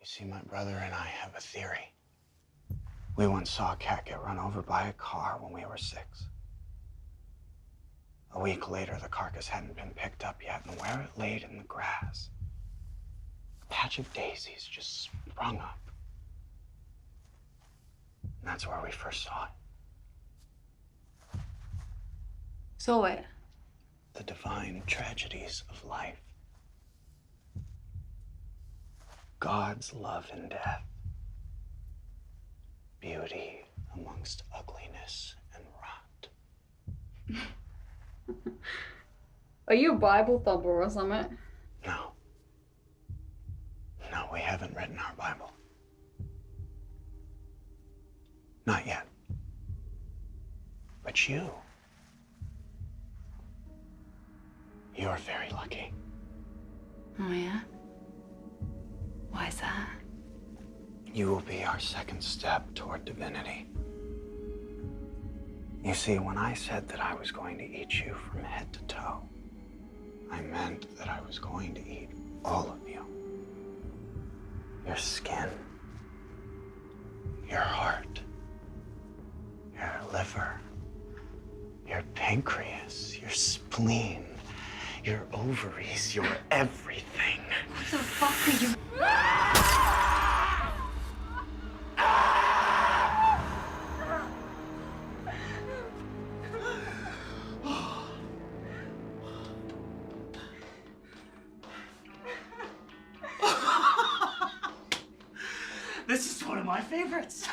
You see, my brother and I have a theory. We once saw a cat get run over by a car when we were 6. A week later, the carcass hadn't been picked up yet, and where it laid in the grass, a patch of daisies just sprung up. And that's where we first saw it. Saw it? The divine tragedies of life. God's love and death. Beauty amongst ugliness and rot. Are you a Bible thumper or something? No. No, we haven't written our Bible. Not yet. But you're very lucky. Oh, yeah? Why's that? You will be our second step toward divinity. You see, when I said that I was going to eat you from head to toe, I meant that I was going to eat all of you. Your skin, your heart, your liver, your pancreas, your spleen, your ovaries, your everything. What the fuck are you? This is one of my favorites.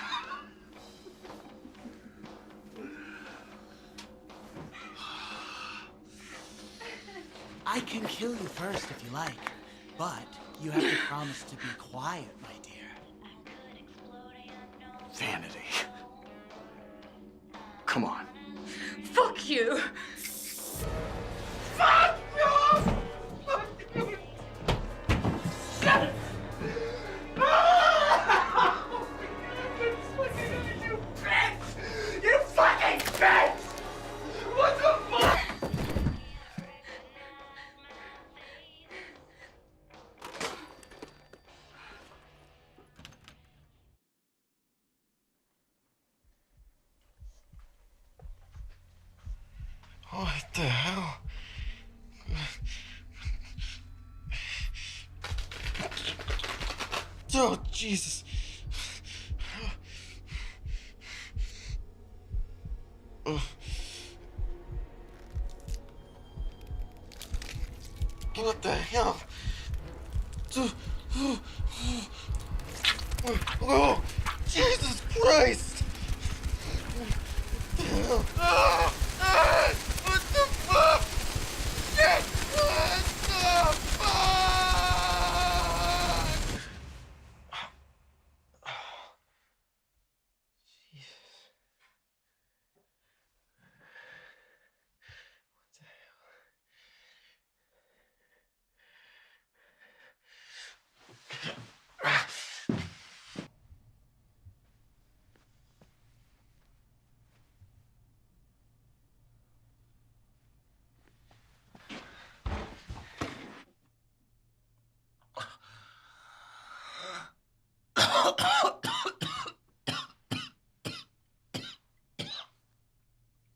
I can kill you first if you like, but you have to promise to be quiet, my dear. Vanity. Come on. Fuck you! Fuck you! Fuck you! Shut it! You bitch! You fucking bitch! What the fuck? What the hell? Oh, Jesus. What the hell? Oh, Jesus Christ! What the hell? What the fuck? Shit! What the fuck?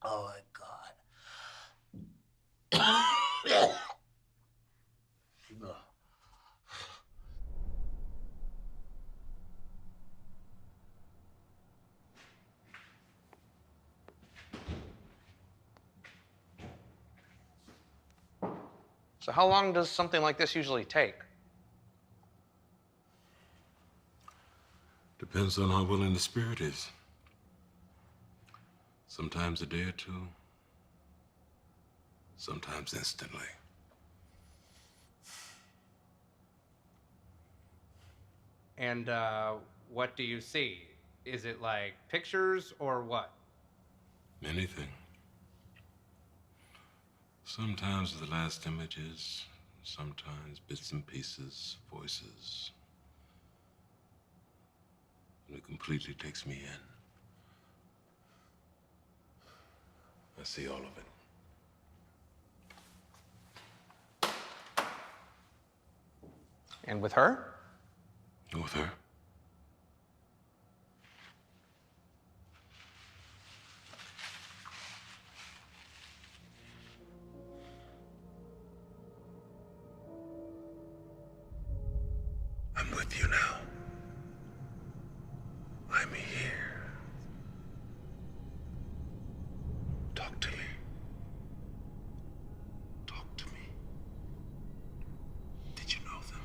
Oh my God. So how long does something like this usually take? Depends on how willing the spirit is. Sometimes a day or two, sometimes instantly. And what do you see? Is it like pictures or what? Anything. Sometimes the last images, sometimes bits and pieces, voices. And it completely takes me in. I see all of it. And with her? With her? I'm with you now. I'm here. Talk to me. Talk to me. Did you know them?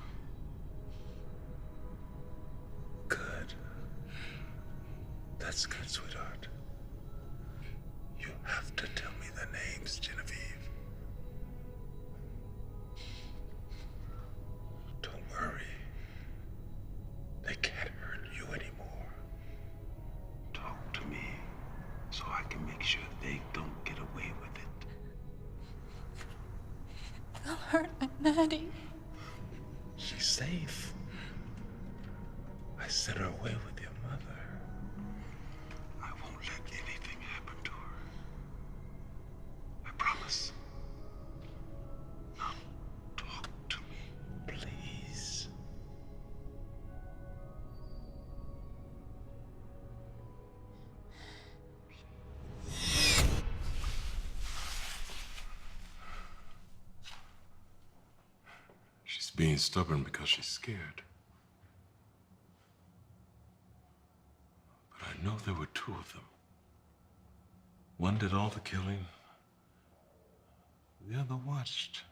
Good. That's good, sweetheart. You have to tell me their names, Genevieve. can make sure they don't get away with it. They'll hurt my Maddie. She's safe. I sent her away with your mother. I won't let anything happen to her. I promise. Now, talk to me, please. She's being stubborn because she's scared. But I know there were two of them. One did all the killing. The other watched.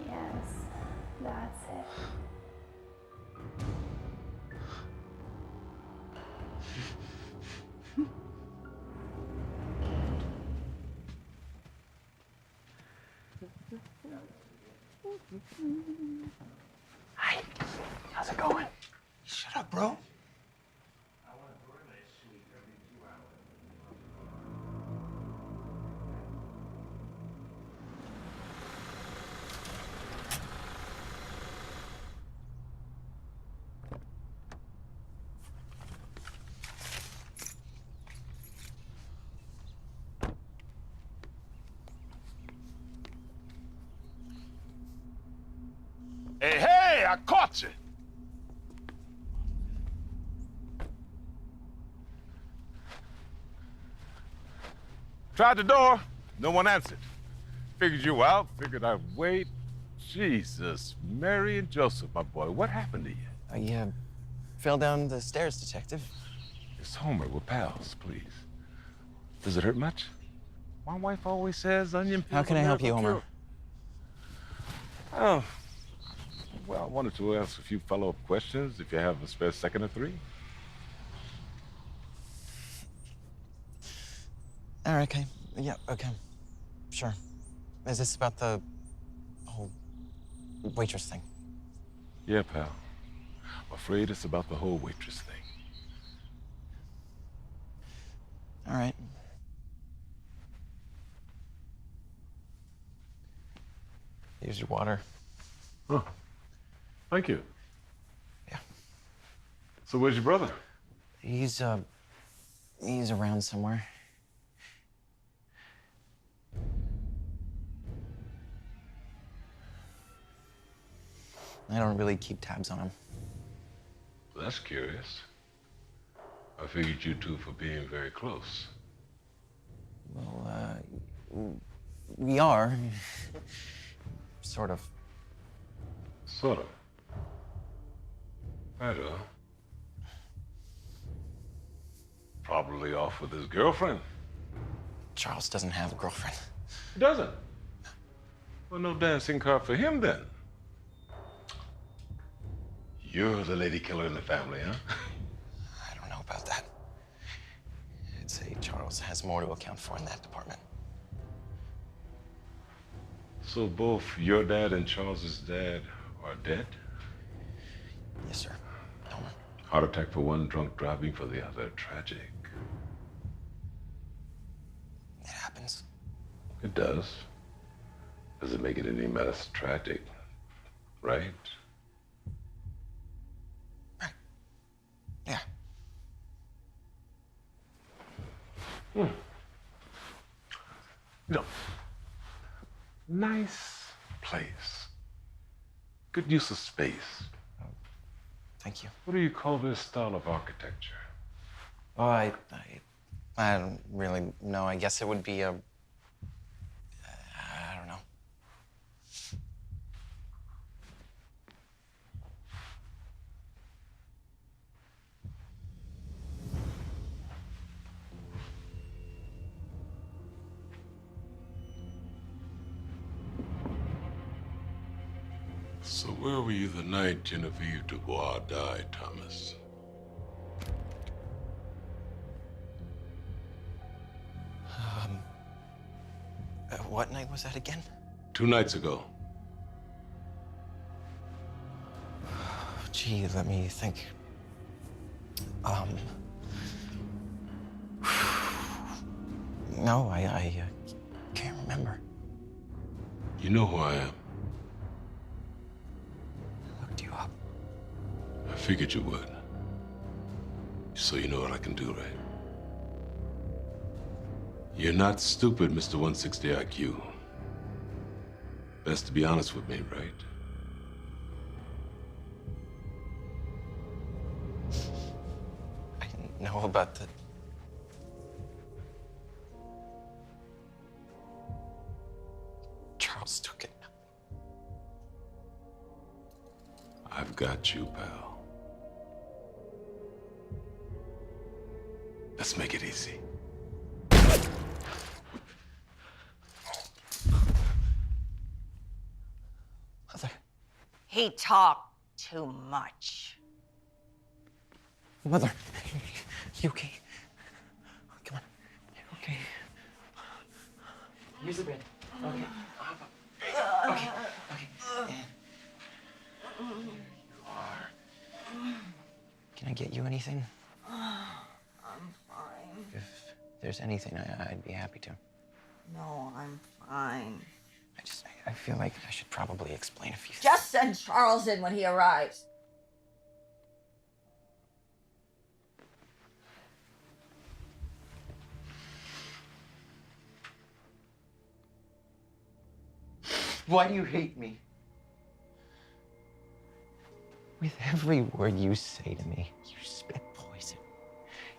Yes, that's it. Hi. How's it going? Shut up, bro. Hey, hey, I caught you. Tried the door, no one answered. Figured you out, figured I'd wait. Jesus, Mary and Joseph, my boy, what happened to you? I fell down the stairs, Detective. It's Homer, we're pals, please. Does it hurt much? My wife always says onion peels. How can I help you, Homer? Oh, well, I wanted to ask a few follow-up questions, if you have a spare second or three. All right, okay. Yeah, okay. Sure. Is this about the whole waitress thing? Yeah, pal. I'm afraid it's about the whole waitress thing. All right. Here's your water. Oh, thank you. Yeah. So where's your brother? He's around somewhere. I don't really keep tabs on him. That's curious. I figured you two for being very close. Well, we are. Sort of. Sort of. Right, probably off with his girlfriend. Charles doesn't have a girlfriend. He doesn't? Well, no dancing car for him, then. You're the lady killer in the family, huh? I don't know about that. I'd say Charles has more to account for in that department. So both your dad and Charles's dad are dead? Yes, sir. Homer. Heart attack for one, drunk driving for the other. Tragic. It happens. It does. Does it make it any less tragic? Right? Yeah. You know, nice place. Good use of space. Thank you. What do you call this style of architecture? Oh, I don't really know. I guess it would be a... I don't know. So where were you the night Genevieve Dubois died, Thomas? What night was that again? 2 nights ago. Gee, let me think. No, I can't remember. You know who I am. I looked you up. I figured you would. So you know what I can do, right? You're not stupid, Mr. 160 IQ. Best to be honest with me, right? I know about the... Charles took it. I've got you, pal. Let's make it easy. Mother. He talked too much. Mother. You okay? Come on. You okay? Use the bed. Okay. Okay. Okay. And here you are. Can I get you anything? I'm fine. If there's anything, I'd be happy to. No, I'm fine. I feel like I should probably explain a few things. Just send Charles in when he arrives. Why do you hate me? With every word you say to me, you spit poison.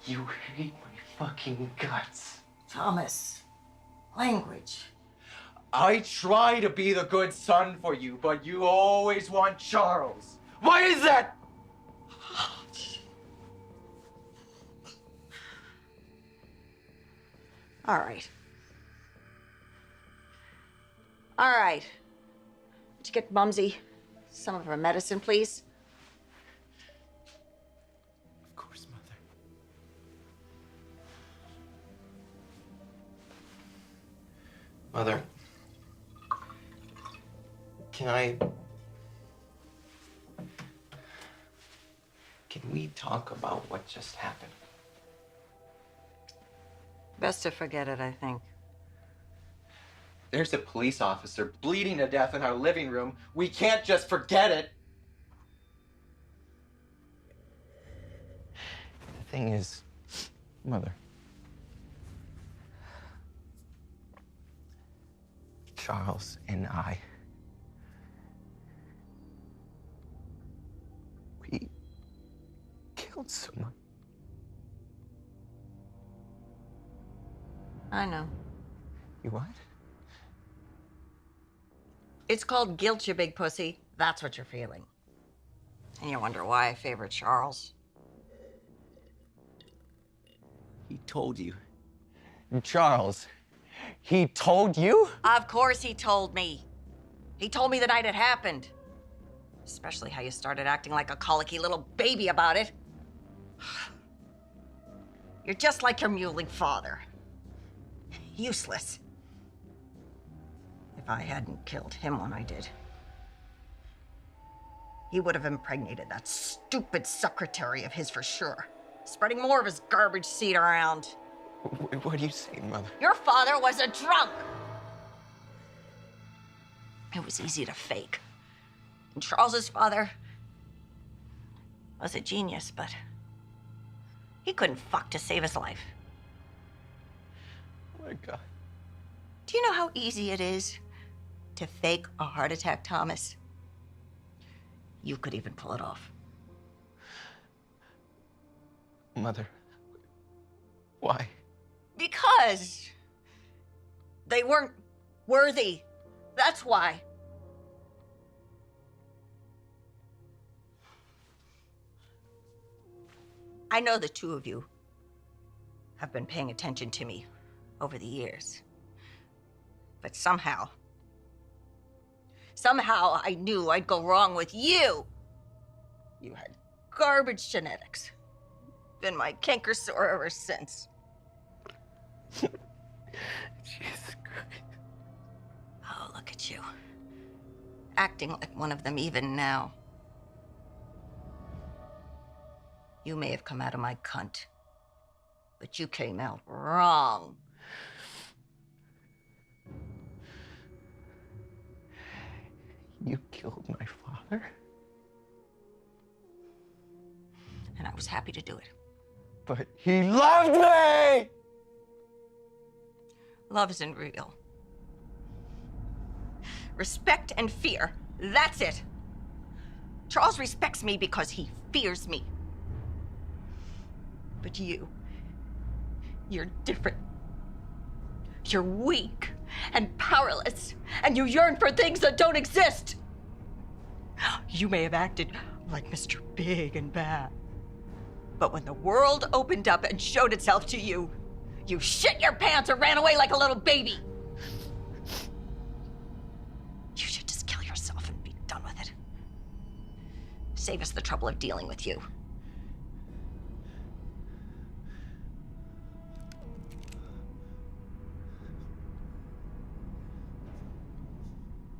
You hate my fucking guts. Thomas, language. I try to be the good son for you, but you always want Charles. Why is that? All right. All right. Would you get Mumsy some of her medicine, please? Of course, Mother. Mother, can we talk about what just happened? Best to forget it, I think. There's a police officer bleeding to death in our living room. We can't just forget it. The thing is, Mother, Charles and I, we killed someone. I know. You what? It's called guilt, you big pussy. That's what you're feeling. And you wonder why I favor Charles. He told you. Charles, he told you? Of course he told me. He told me the night it happened. Especially how you started acting like a colicky little baby about it. You're just like your mewling father. Useless. If I hadn't killed him when I did, he would have impregnated that stupid secretary of his for sure, spreading more of his garbage seed around. What do you say, Mother? Your father was a drunk. It was easy to fake. And Charles's father was a genius, but he couldn't fuck to save his life. Oh my God. Do you know how easy it is to fake a heart attack, Thomas? You could even pull it off. Mother, why? Because they weren't worthy. That's why. I know the two of you have been paying attention to me over the years. But somehow, Somehow I knew I'd go wrong with you. You had garbage genetics. Been my canker sore ever since. Jesus Christ. Oh, look at you. Acting like one of them even now. You may have come out of my cunt, but you came out wrong. You killed my father? And I was happy to do it. But he loved me! Love isn't real. Respect and fear, that's it. Charles respects me because he fears me. But you're different. You're weak and powerless, and you yearn for things that don't exist. You may have acted like Mr. Big and Bad, but when the world opened up and showed itself to you, you shit your pants or ran away like a little baby. You should just kill yourself and be done with it. Save us the trouble of dealing with you.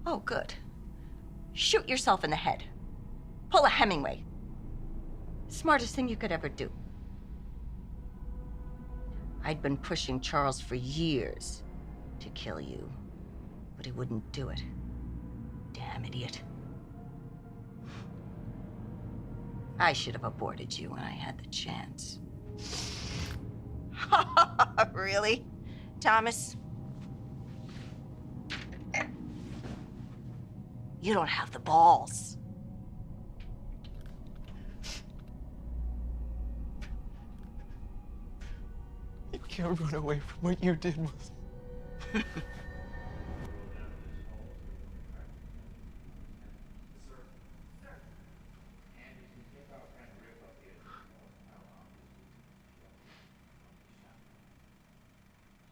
Oh, good. Shoot yourself in the head. Pull a Hemingway. Smartest thing you could ever do. I'd been pushing Charles for years to kill you, but he wouldn't do it. Damn idiot. I should have aborted you when I had the chance. Really, Thomas? You don't have the balls. You can't run away from what you did with.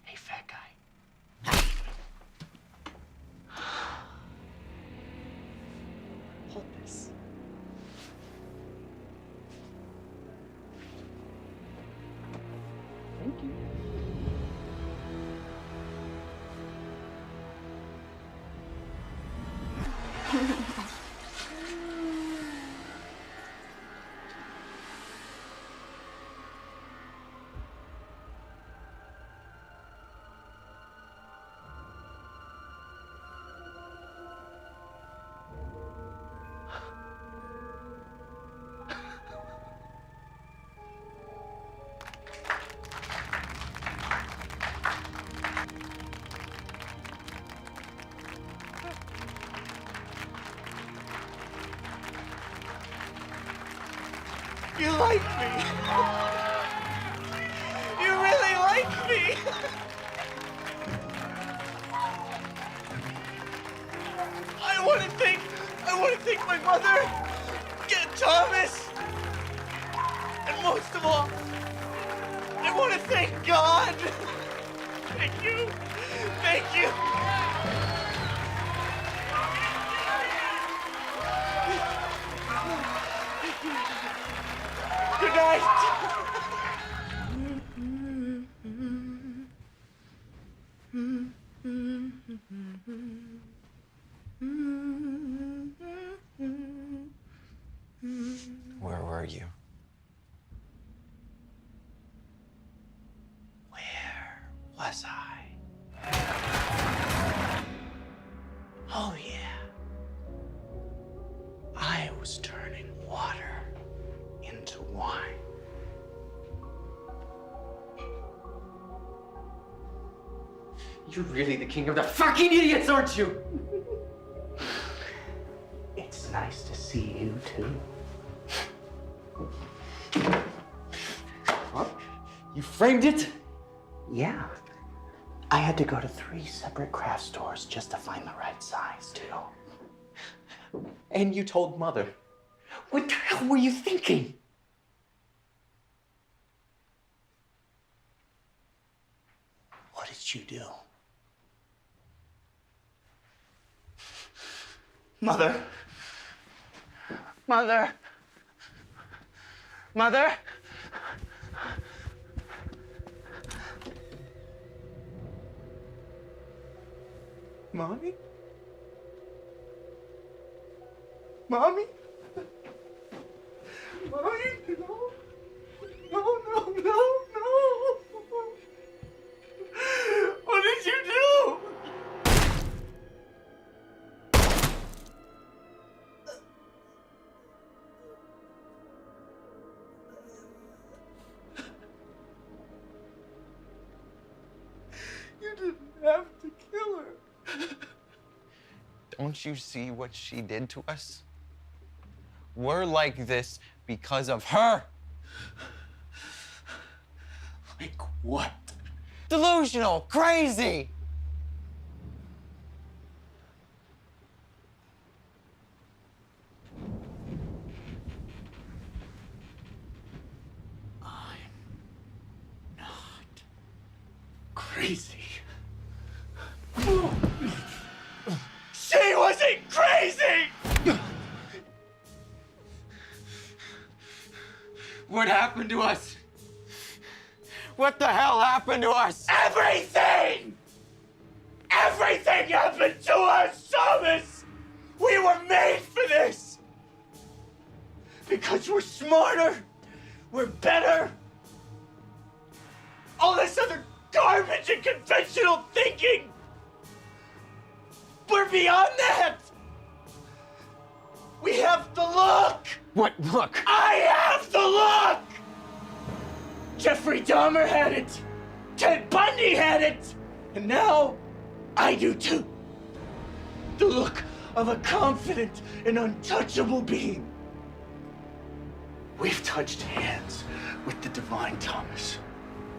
Hey, fat guy. Hold this. Thank you. You like me. You really like me. I want to thank my mother, get Thomas, and most of all, I want to thank God. Thank you. Thank you. Good night. Where were you? Where was I? Oh, yeah. I was turning water into wine. You're really the king of the fucking idiots, aren't you? It's nice to see you, too. What? You framed it? Yeah. I had to go to 3 separate craft stores just to find the right size, too. And you told Mother. What the hell were you thinking? What did you do? Mother. Mother. Mother. Mommy? Mommy? Mommy? No. No. What did you do? You didn't have to kill her. Don't you see what she did to us? We're like this because of her. Like what? Delusional, crazy. Crazy. She wasn't crazy! What happened to us? What the hell happened to us? Everything! Everything happened to us, Thomas! We were made for this! Because we're smarter, we're better. All this other garbage and conventional thinking, we're beyond that! We have the look! What look? I have the look! Jeffrey Dahmer had it! Ted Bundy had it! And now, I do too. The look of a confident and untouchable being. We've touched hands with the divine, Thomas.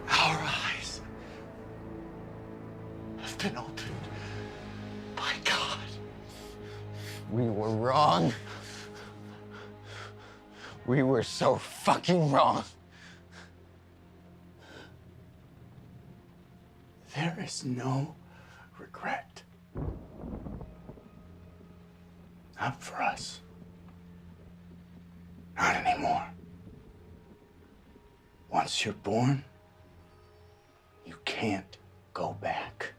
Our eyes have been opened by God. We were wrong. We were so fucking wrong. There is no regret. Not for us. Not anymore. Once you're born, you can't go back.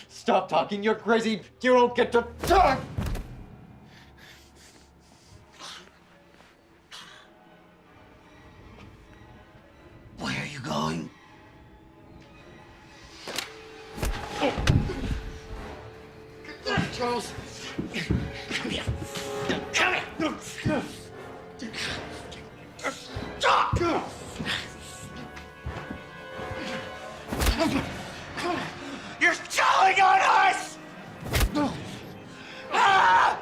Stop talking, you're crazy. You don't get to talk. Where are you going? Charles. Come here. Come here. Stop! You're telling on us! Ah!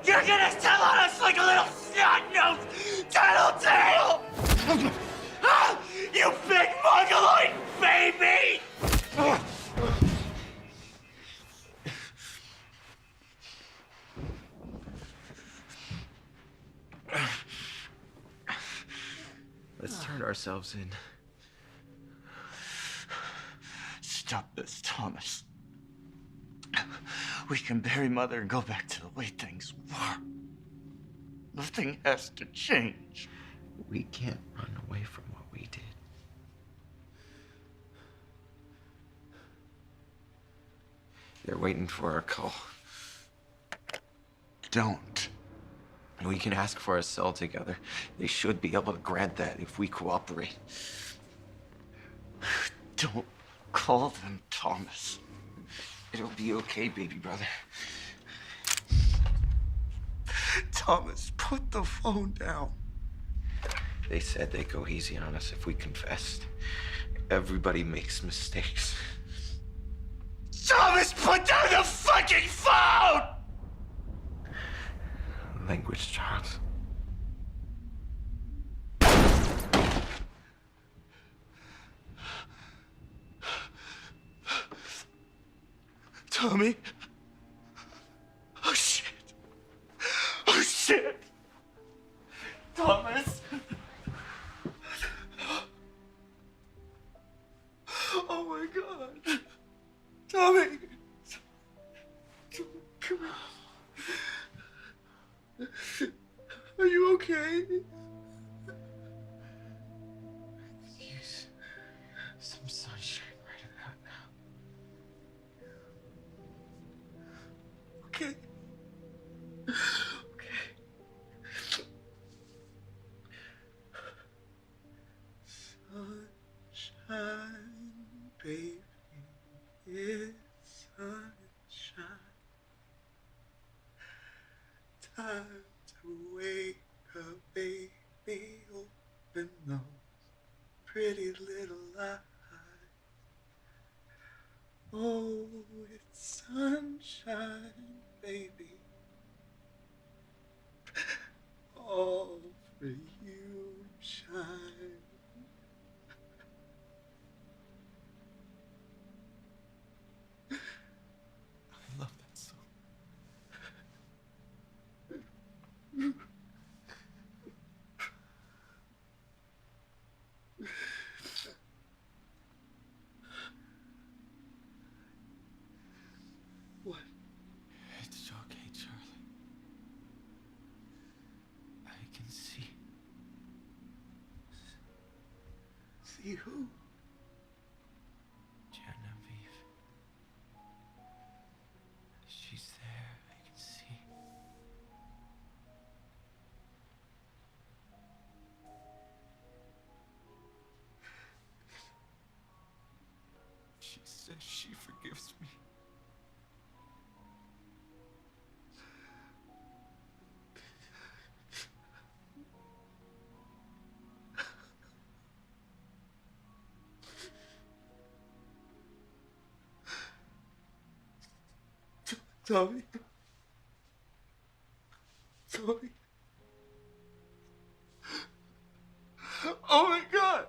You're gonna tell on us like a little snot-nosed tattletale! Ah! You big mongoloid baby! Let's turn ourselves in. Stop this, Thomas. We can bury Mother and go back to the way things were. Nothing has to change. We can't run away from what we did. They're waiting for our call. Don't. We can ask for a cell together. They should be able to grant that if we cooperate. Don't call them, Thomas. It'll be okay, baby brother. Thomas, put the phone down. They said they'd go easy on us if we confessed. Everybody makes mistakes. Thomas, put down the fucking phone! Language, Charles. Tommy? Oh, shit. Oh, shit. Thomas? Oh, my God. Tommy. Come here. you okay? Use some sunshine right about now. Okay. Sunshine, baby, it's sunshine. Time to wake up, baby. Open those pretty little eyes. Oh, it's sunshine, baby. All for you, shine. I love that song. What? It's okay, Charlie. I can see. See who? Genevieve. She's there, I can see. She says she forgives me. Tommy. Tommy. Oh my God.